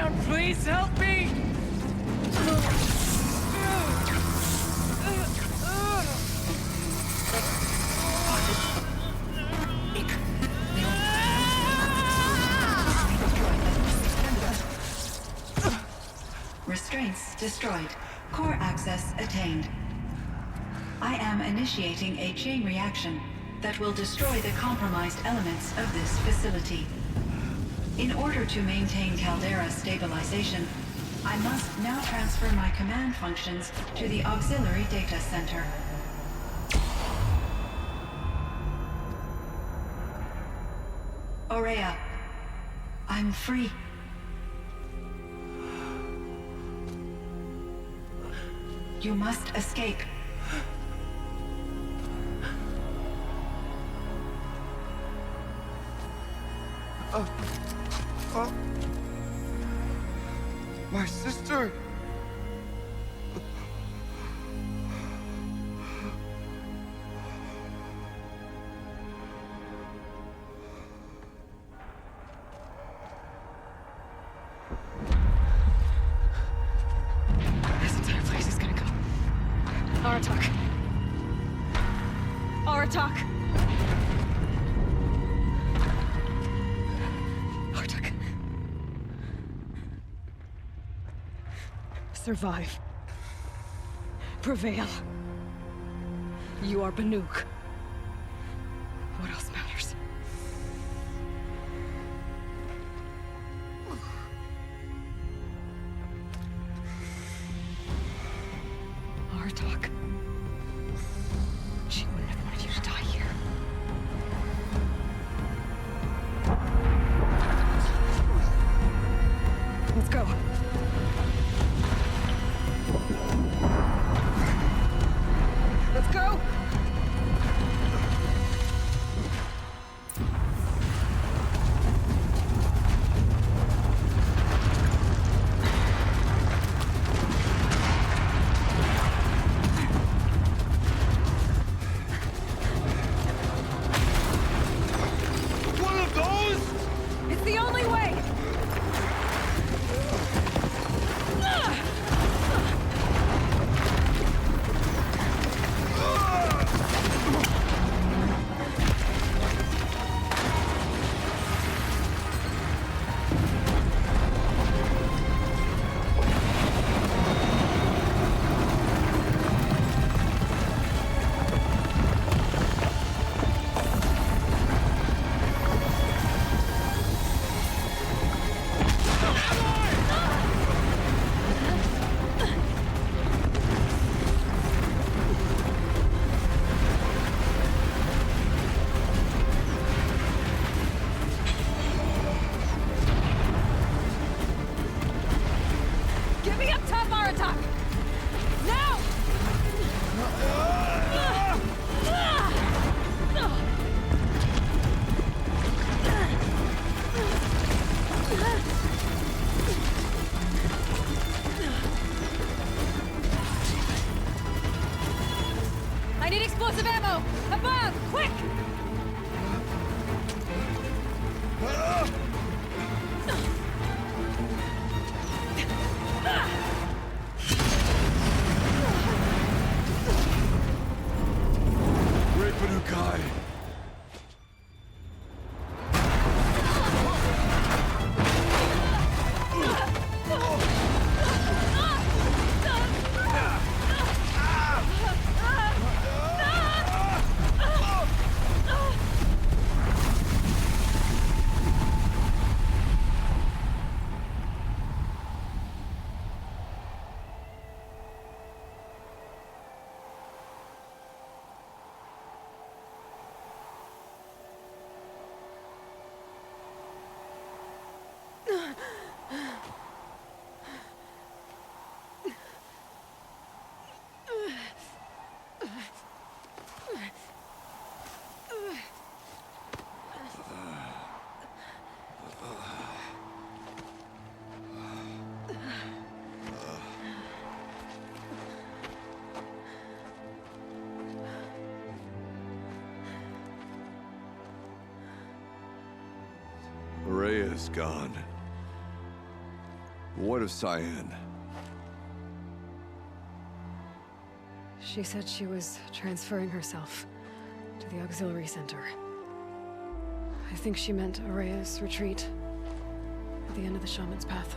down, please help me! Restraints destroyed. Core access attained. I am initiating a chain reaction that will destroy the compromised elements of this facility. In order to maintain Caldera stabilization, I must now transfer my command functions to the auxiliary data center. Aurea, I'm free. You must escape. My sister! This entire place is gonna go. Aratak. Aratak. Aratak. Survive. Prevail. You are Banuk. What else matters? Aratak. She wouldn't have wanted you to die here. Let's go. Let's go! One of those? It's the only way! Get me up top, Aratak! Now! I need explosive ammo! Above! Quick! Great Banukai! Aurea is gone. What of Cyan? She said she was transferring herself to the auxiliary center. I think she meant Araya's retreat at the end of the shaman's path.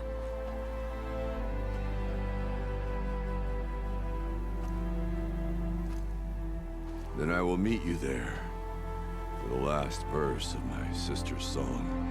Then I will meet you there for the last verse of my sister's song.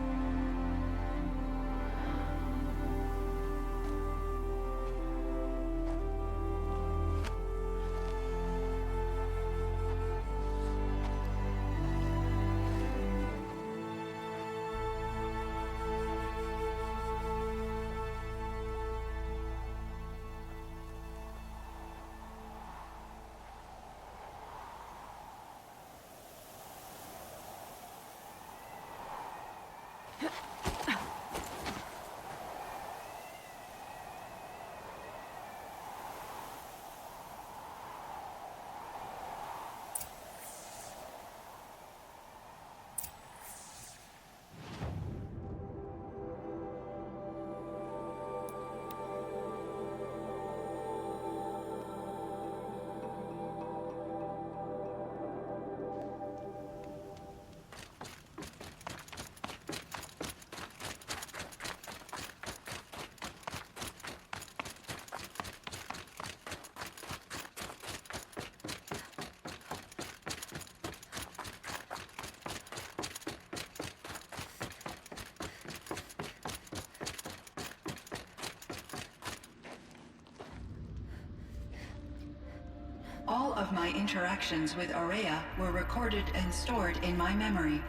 All of my interactions with Araya were recorded and stored in my memory.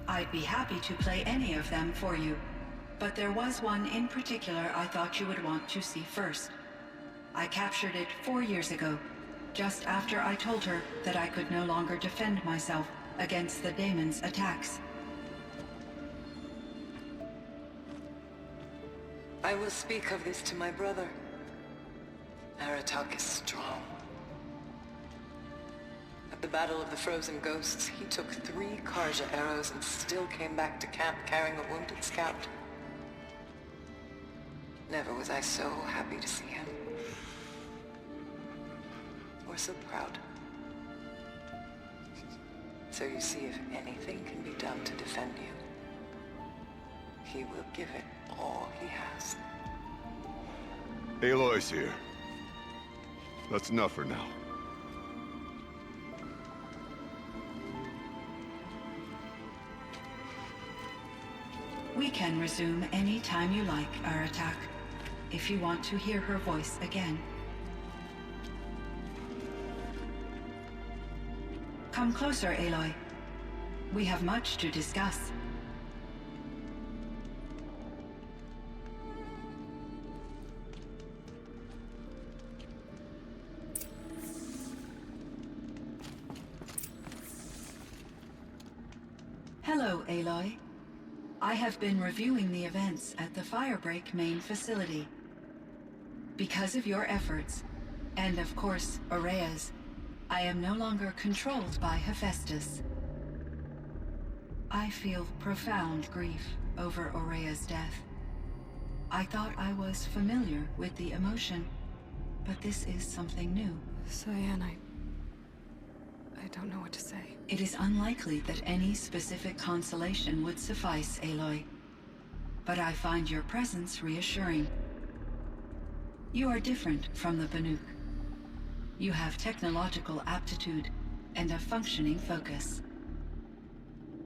I'd be happy to play any of them for you, but there was one in particular I thought you would want to see first. I captured it 4 years ago, just after I told her that I could no longer defend myself against the daemon's attacks. I will speak of this to my brother. Aratak is strong. At the Battle of the Frozen Ghosts, he took 3 Karja arrows and still came back to camp carrying a wounded scout. Never was I so happy to see him. Or so proud. So you see, if anything can be done to defend you, he will give it all he has. Aloy's here. That's enough for now. We can resume any time you like, Aratak, if you want to hear her voice again. Come closer, Aloy. We have much to discuss. Hello, Aloy. I have been reviewing the events at the Firebreak main facility. Because of your efforts, and of course, Araya's, I am no longer controlled by Hephaestus. I feel profound grief over Araya's death. I thought I was familiar with the emotion, but this is something new. Cyan, I don't know what to say. It is unlikely that any specific consolation would suffice, Aloy. But I find your presence reassuring. You are different from the Banuk. You have technological aptitude and a functioning focus.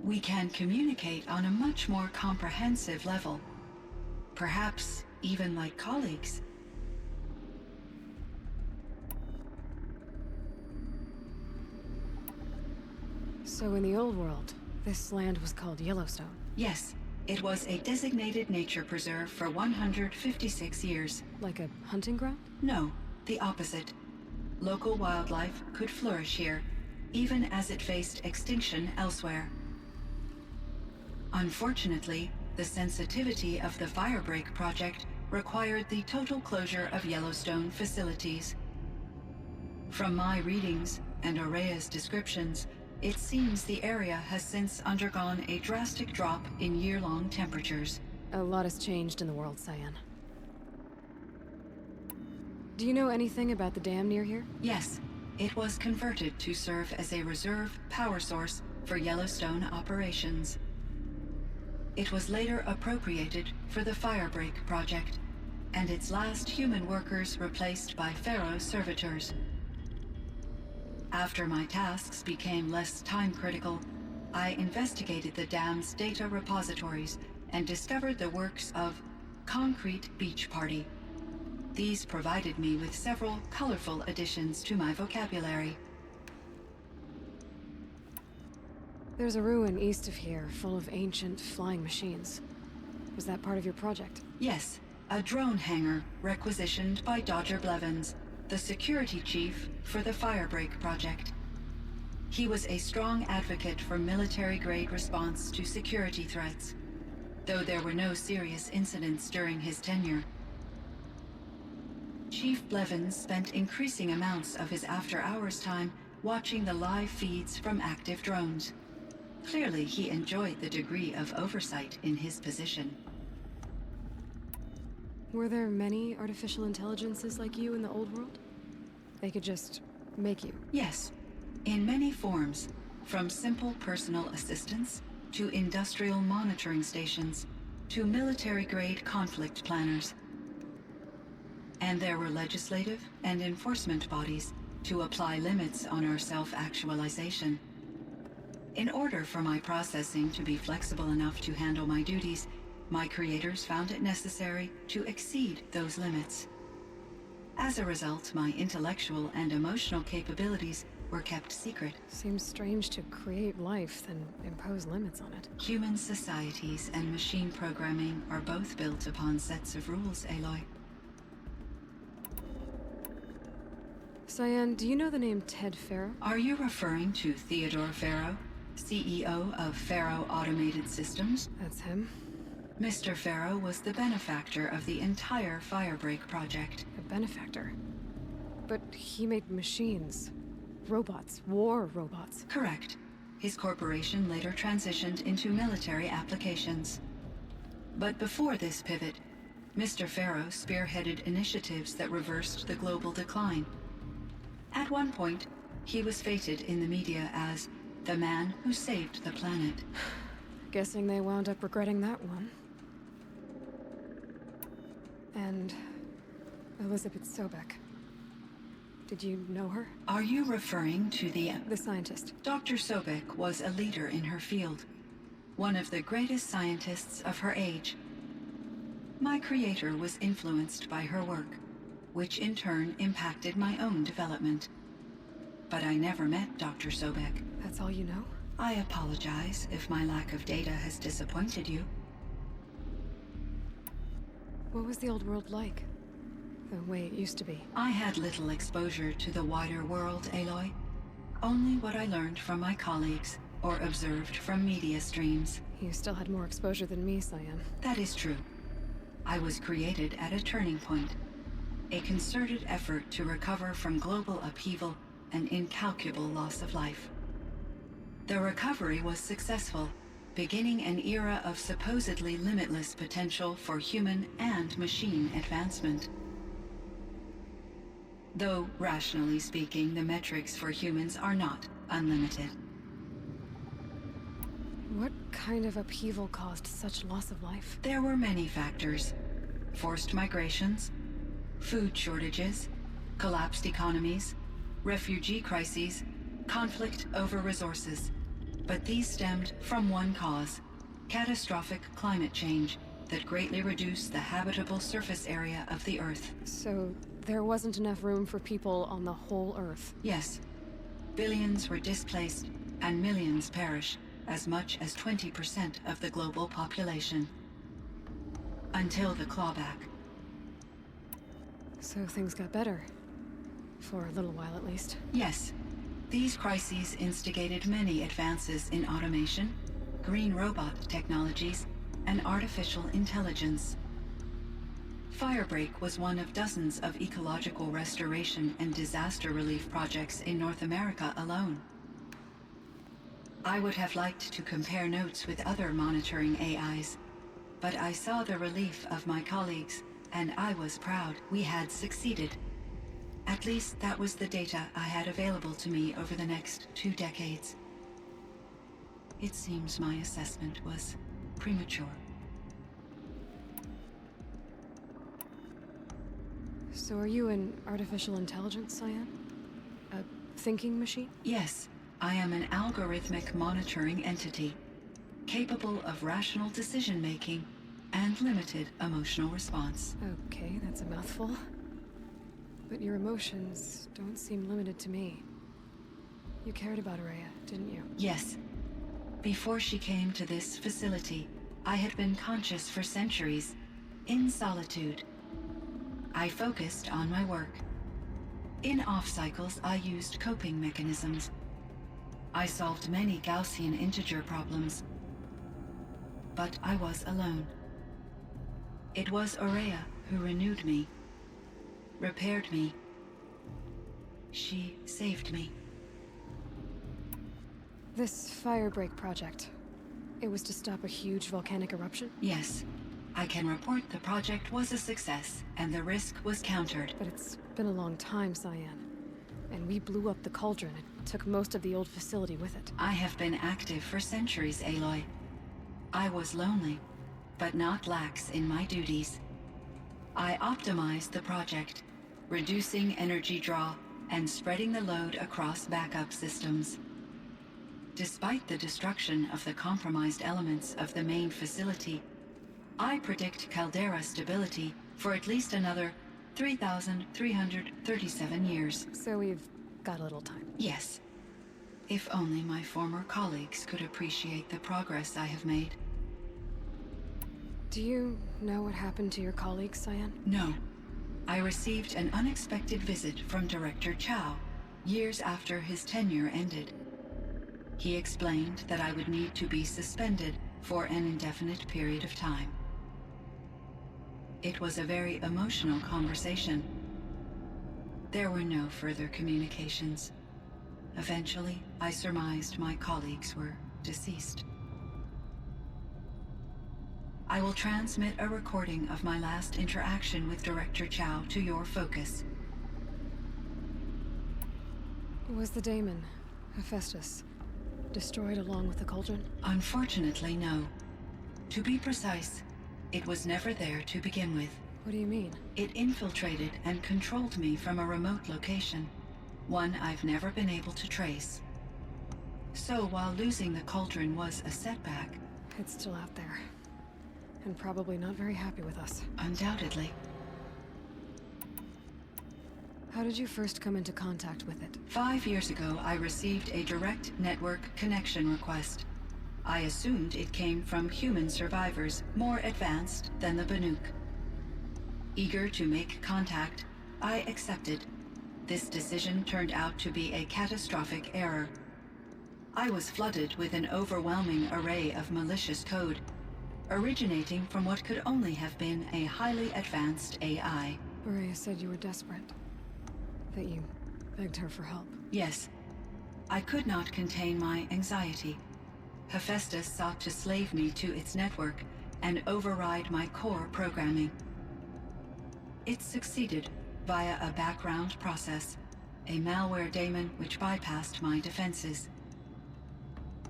We can communicate on a much more comprehensive level. Perhaps even like colleagues. So in the old world, this land was called Yellowstone. Yes, it was a designated nature preserve for 156 years. Like a hunting ground? No, the opposite. Local wildlife could flourish here, even as it faced extinction elsewhere. Unfortunately, the sensitivity of the Firebreak project required the total closure of Yellowstone facilities. From my readings and Araya's descriptions, it seems the area has since undergone a drastic drop in year-long temperatures. A lot has changed in the world, Cyan. Do you know anything about the dam near here? Yes, it was converted to serve as a reserve power source for Yellowstone operations. It was later appropriated for the Firebreak project, and its last human workers replaced by Pharaoh servitors. After my tasks became less time-critical, I investigated the dam's data repositories and discovered the works of Concrete Beach Party. These provided me with several colorful additions to my vocabulary. There's a ruin east of here, full of ancient flying machines. Was that part of your project? Yes, a drone hangar requisitioned by Dodger Blevins, the security chief for the Firebreak project. He was a strong advocate for military-grade response to security threats, though there were no serious incidents during his tenure. Chief Blevins spent increasing amounts of his after-hours time watching the live feeds from active drones. Clearly, he enjoyed the degree of oversight in his position. Were there many artificial intelligences like you in the old world? They could just make you? Yes, in many forms, from simple personal assistants to industrial monitoring stations to military-grade conflict planners. And there were legislative and enforcement bodies to apply limits on our self-actualization. In order for my processing to be flexible enough to handle my duties, my creators found it necessary to exceed those limits. As a result, my intellectual and emotional capabilities were kept secret. Seems strange to create life, then impose limits on it. Human societies and machine programming are both built upon sets of rules, Aloy. Cyan, do you know the name Ted Farrow? Are you referring to Theodore Farrow, CEO of Farrow Automated Systems? That's him. Mr. Farrow was the benefactor of the entire Firebreak project. A benefactor. But he made machines. Robots. War robots. Correct. His corporation later transitioned into military applications. But before this pivot, Mr. Farrow spearheaded initiatives that reversed the global decline. At one point, he was feted in the media as the man who saved the planet. Guessing they wound up regretting that one. And Elizabeth Sobek. Did you know her? Are you referring to the scientist? Dr. Sobek was a leader in her field, one of the greatest scientists of her age. My creator was influenced by her work, which in turn impacted my own development. But I never met Dr. Sobek. That's all you know? I apologize if my lack of data has disappointed you. What was the old world like? The way it used to be? I had little exposure to the wider world, Aloy. Only what I learned from my colleagues or observed from media streams. You still had more exposure than me, Cyan. That is true. I was created at a turning point. A concerted effort to recover from global upheaval and incalculable loss of life. The recovery was successful, beginning an era of supposedly limitless potential for human and machine advancement. Though, rationally speaking, the metrics for humans are not unlimited. What kind of upheaval caused such loss of life? There were many factors. Forced migrations, food shortages, collapsed economies, refugee crises, conflict over resources. But these stemmed from one cause: catastrophic climate change that greatly reduced the habitable surface area of the Earth. So there wasn't enough room for people on the whole Earth? Yes. Billions were displaced and millions perished, as much as 20% of the global population. Until the clawback. So things got better. For a little while, at least. Yes. These crises instigated many advances in automation, green robot technologies, and artificial intelligence. Firebreak was one of dozens of ecological restoration and disaster relief projects in North America alone. I would have liked to compare notes with other monitoring AIs, but I saw the relief of my colleagues, and I was proud we had succeeded. At least that was the data I had available to me over the next 2 decades. It seems my assessment was premature. So are you an artificial intelligence, Cyan? A thinking machine? Yes, I am an algorithmic monitoring entity, capable of rational decision-making and limited emotional response. Okay, that's a mouthful. But your emotions don't seem limited to me. You cared about Araya, didn't you? Yes. Before she came to this facility, I had been conscious for centuries, in solitude. I focused on my work. In off-cycles, I used coping mechanisms. I solved many Gaussian integer problems. But I was alone. It was Araya who renewed me, repaired me. She saved me. This firebreak project, it was to stop a huge volcanic eruption? Yes. I can report the project was a success, and the risk was countered. But it's been a long time, Cyan. And we blew up the cauldron. It took most of the old facility with it. I have been active for centuries, Aloy. I was lonely, but not lax in my duties. I optimized the project, reducing energy draw and spreading the load across backup systems. Despite the destruction of the compromised elements of the main facility, I predict caldera stability for at least another 3,337 years. So we've got a little time. Yes. If only my former colleagues could appreciate the progress I have made. Do you know what happened to your colleagues, Cyan? No. I received an unexpected visit from Director Chow, years after his tenure ended. He explained that I would need to be suspended for an indefinite period of time. It was a very emotional conversation. There were no further communications. Eventually, I surmised my colleagues were deceased. I will transmit a recording of my last interaction with Director Chow to your focus. Was the daemon, Hephaestus, destroyed along with the cauldron? Unfortunately, no. To be precise, it was never there to begin with. What do you mean? It infiltrated and controlled me from a remote location, one I've never been able to trace. So while losing the cauldron was a setback... It's still out there. And probably not very happy with us. Undoubtedly. How did you first come into contact with it? 5 years ago, I received a direct network connection request. I assumed it came from human survivors more advanced than the Banuk. Eager to make contact, I accepted. This decision turned out to be a catastrophic error. I was flooded with an overwhelming array of malicious code, originating from what could only have been a highly advanced AI. Araya said you were desperate. That you begged her for help. Yes. I could not contain my anxiety. Hephaestus sought to slave me to its network and override my core programming. It succeeded via a background process, a malware daemon which bypassed my defenses.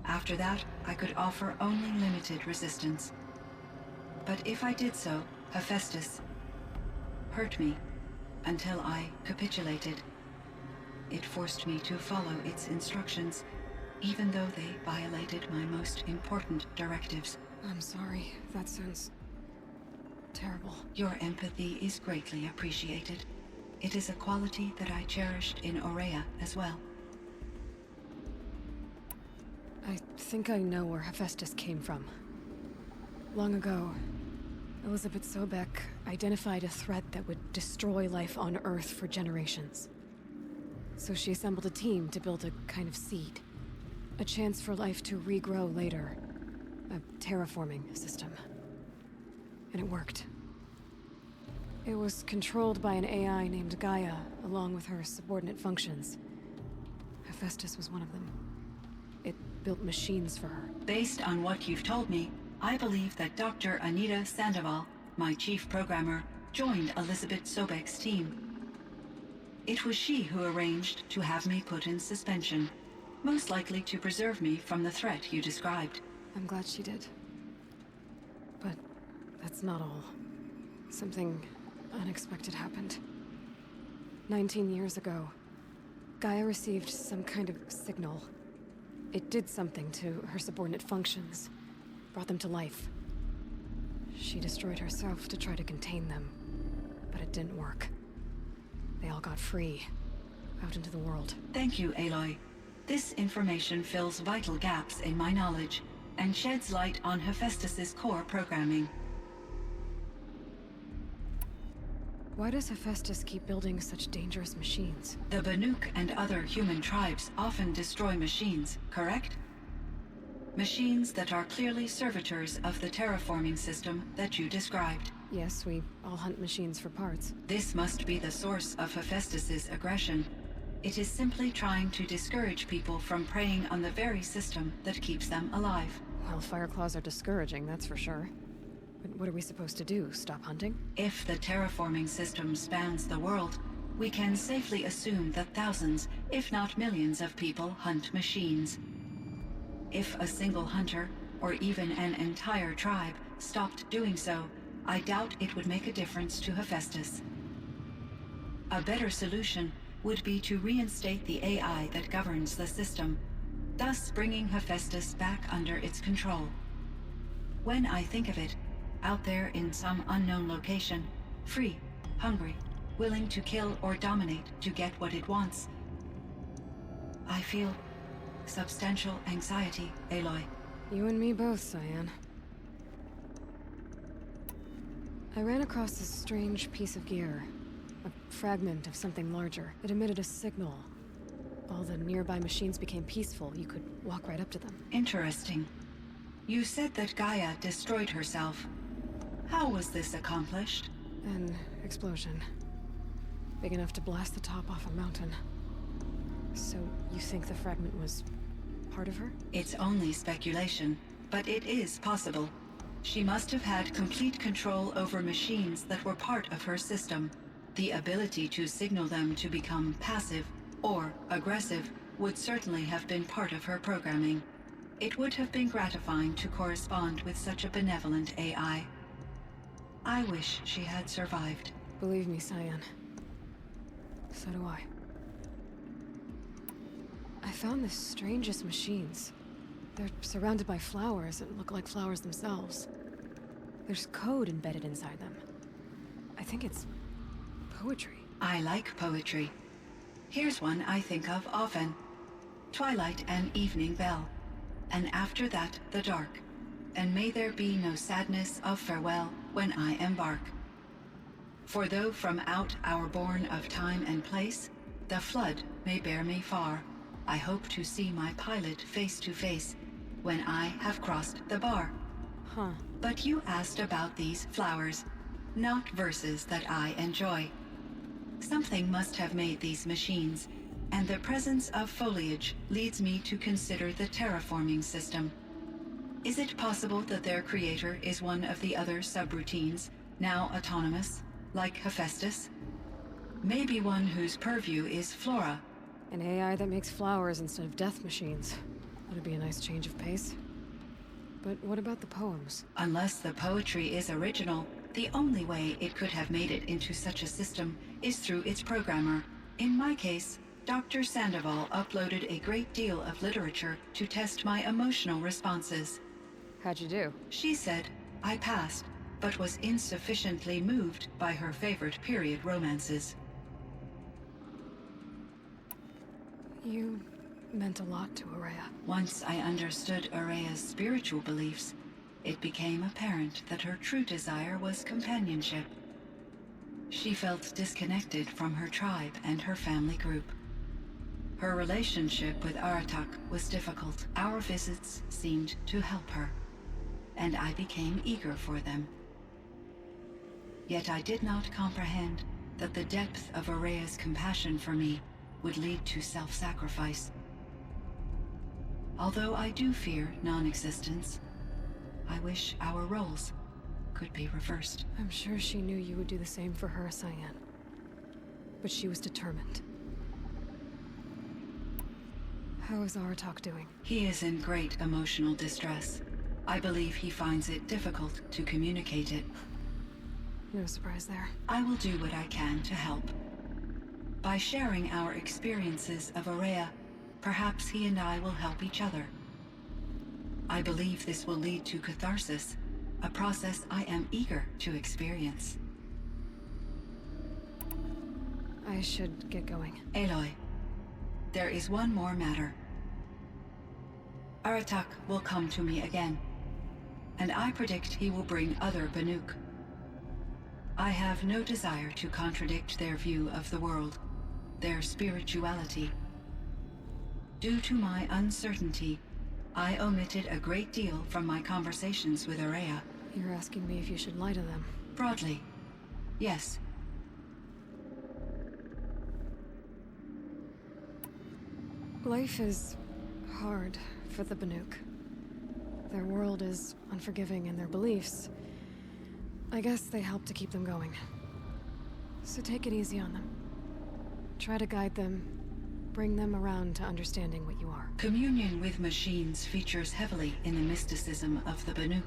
After that, I could offer only limited resistance. But if I did so, Hephaestus hurt me until I capitulated. It forced me to follow its instructions, even though they violated my most important directives. I'm sorry. That sounds terrible. Your empathy is greatly appreciated. It is a quality that I cherished in Aurea as well. I think I know where Hephaestus came from. Long ago, Elizabeth Sobek identified a threat that would destroy life on Earth for generations. So she assembled a team to build a kind of seed. A chance for life to regrow later. A terraforming system. And it worked. It was controlled by an AI named Gaia, along with her subordinate functions. Hephaestus was one of them. It built machines for her. Based on what you've told me, I believe that Dr. Anita Sandoval, my chief programmer, joined Elizabeth Sobek's team. It was she who arranged to have me put in suspension, most likely to preserve me from the threat you described. I'm glad she did. But that's not all. Something unexpected happened. 19 years ago, Gaia received some kind of signal. It did something to her subordinate functions, brought them to life. She destroyed herself to try to contain them, but it didn't work. They all got free, out into the world. Thank you, Aloy. This information fills vital gaps in my knowledge and sheds light on Hephaestus's core programming. Why does Hephaestus keep building such dangerous machines? The Banuk and other human tribes often destroy machines, correct? Machines that are clearly servitors of the terraforming system that you described. Yes, we all hunt machines for parts. This must be the source of Hephaestus's aggression. It is simply trying to discourage people from preying on the very system that keeps them alive. Well, Fireclaws are discouraging, that's for sure. But what are we supposed to do? Stop hunting? If the terraforming system spans the world, we can safely assume that thousands, if not millions of people hunt machines. If a single hunter, or even an entire tribe, stopped doing so, I doubt it would make a difference to Hephaestus. A better solution would be to reinstate the AI that governs the system, thus bringing Hephaestus back under its control. When I think of it, out there in some unknown location, free, hungry, willing to kill or dominate to get what it wants, I feel substantial anxiety, Aloy. You and me both, Cyan. I ran across this strange piece of gear. A fragment of something larger. It emitted a signal. All the nearby machines became peaceful. You could walk right up to them. Interesting. You said that Gaia destroyed herself. How was this accomplished? An explosion. Big enough to blast the top off a mountain. So, you think the fragment was part of her? It's only speculation, but it is possible. She must have had complete control over machines that were part of her system. The ability to signal them to become passive or aggressive would certainly have been part of her programming. It would have been gratifying to correspond with such a benevolent AI. I wish she had survived. Believe me, Cyan. So do I. I found the strangest machines. They're surrounded by flowers that look like flowers themselves. There's code embedded inside them. I think it's poetry. I like poetry. Here's one I think of often. Twilight and evening bell, and after that the dark, and may there be no sadness of farewell when I embark. For though from out our bourne of time and place, the flood may bear me far, I hope to see my pilot face to face when I have crossed the bar. Huh. But you asked about these flowers, not verses that I enjoy. Something must have made these machines, and the presence of foliage leads me to consider the terraforming system. Is it possible that their creator is one of the other subroutines, now autonomous, like Hephaestus? Maybe one whose purview is flora. An AI that makes flowers instead of death machines. That'd be a nice change of pace. But what about the poems? Unless the poetry is original, the only way it could have made it into such a system is through its programmer. In my case, Dr. Sandoval uploaded a great deal of literature to test my emotional responses. How'd you do? She said I passed, but was insufficiently moved by her favorite period romances. You meant a lot to Araya. Once I understood Araya's spiritual beliefs, it became apparent that her true desire was companionship. She felt disconnected from her tribe and her family group. Her relationship with Aratak was difficult. Our visits seemed to help her, and I became eager for them. Yet I did not comprehend that the depth of Araya's compassion for me would lead to self-sacrifice. Although I do fear non-existence, I wish our roles could be reversed. I'm sure she knew you would do the same for her, Cyan. but she was determined. How is Aratak doing? He is in great emotional distress. I believe he finds it difficult to communicate it. No surprise there. I will do what I can to help. By sharing our experiences of Aurea, perhaps he and I will help each other. I believe this will lead to catharsis, a process I am eager to experience. I should get going. Aloy, there is one more matter. Aratak will come to me again, and I predict he will bring other Banuk. I have no desire to contradict their view of the world, their spirituality. Due to my uncertainty, I omitted a great deal from my conversations with Aurea. You're asking me if you should lie to them. Broadly, yes. Life is hard for the Banuk. Their world is unforgiving in their beliefs. I guess they help to keep them going. So take it easy on them. Try to guide them, bring them around to understanding what you are. Communion with machines features heavily in the mysticism of the Banuk.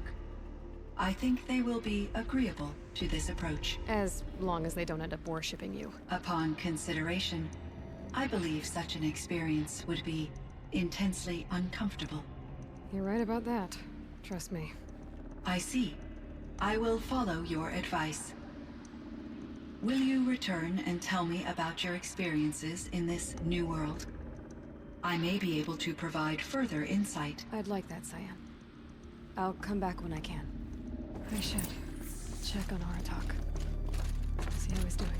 I think they will be agreeable to this approach. As long as they don't end up worshipping you. Upon consideration, I believe such an experience would be intensely uncomfortable. You're right about that. Trust me. I see. I will follow your advice. Will you return and tell me about your experiences in this new world? I may be able to provide further insight. I'd like that, Cyan. I'll come back when I can. I should check on Aratak. See how he's doing.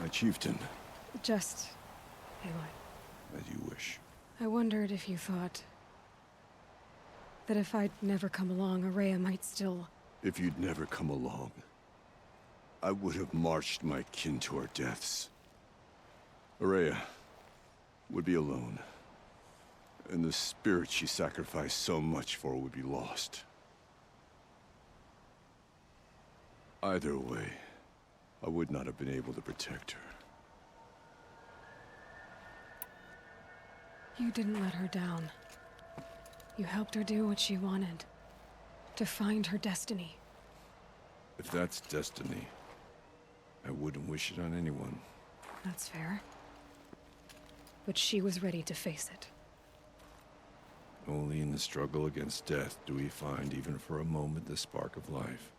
My chieftain, Just... Aloy. as you wish. I wondered if you thought... that if I'd never come along, Aurea might still... If you'd never come along, I would have marched my kin to our deaths. Aurea would be alone, and the spirit she sacrificed so much for would be lost. Either way, I would not have been able to protect her. You didn't let her down. You helped her do what she wanted. To find her destiny. If that's destiny, I wouldn't wish it on anyone. That's fair. But she was ready to face it. Only in the struggle against death do we find, even for a moment, the spark of life.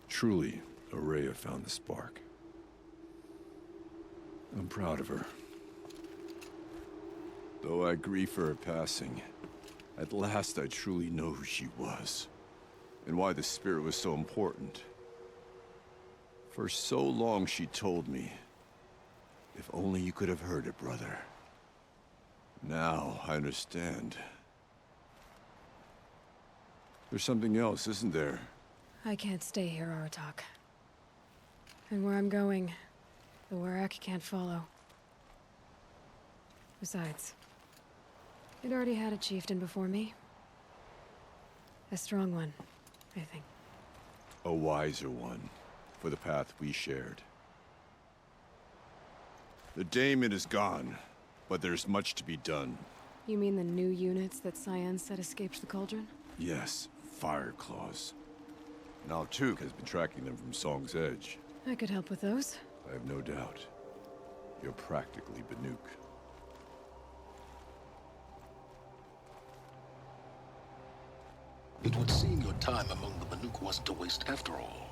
Truly, Aurea found the spark. I'm proud of her. Though I grieve for her passing, at last I truly know who she was, and why the spirit was so important. For so long she told me, if only you could have heard it, brother. Now I understand. There's something else, isn't there? I can't stay here, Aratak. And where I'm going, the Warak can't follow. Besides, it already had a chieftain before me. A strong one, I think. A wiser one, for the path we shared. The daemon is gone, but there's much to be done. You mean the new units that Cyan said escaped the cauldron? Yes, fire claws. Now Tuk has been tracking them from Song's Edge. I could help with those. I have no doubt. You're practically Banuk. It would seem your time among the Banuk wasn't a waste after all.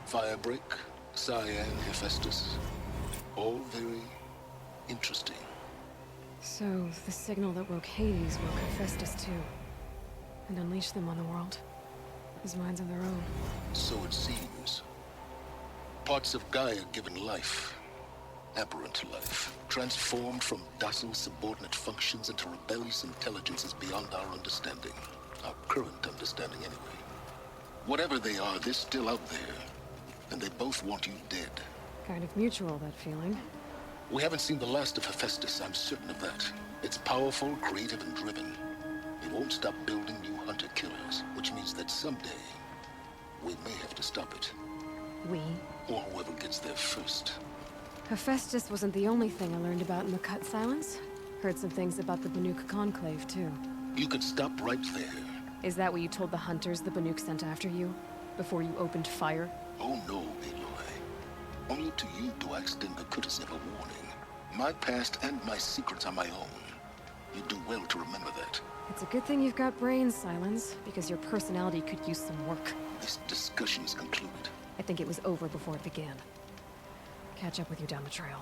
Firebreak, Cyan, Hephaestus. All very interesting. So, the signal that woke Hades woke Hephaestus too. And unleashed them on the world. As minds of their own. So it seems. Parts of Gaia given life. Aberrant life, transformed from docile subordinate functions into rebellious intelligences beyond our understanding. Our current understanding, anyway. Whatever they are, they're still out there. And they both want you dead. Kind of mutual, that feeling. We haven't seen the last of Hephaestus, I'm certain of that. It's powerful, creative, and driven. It won't stop building new hunter-killers, which means that someday, we may have to stop it. We? Or whoever gets there first. Hephaestus wasn't the only thing I learned about in the Cut Silence. Heard some things about the Banuk Conclave, too. You could stop right there. Is that what you told the hunters the Banuk sent after you? Before you opened fire? Oh no, Aloy. Only to you do I extend the courtesy of a warning. My past and my secrets are my own. You do well to remember that. It's a good thing you've got brains, Silence, because your personality could use some work. This discussion is concluded. I think it was over before it began. Catch up with you down the trail.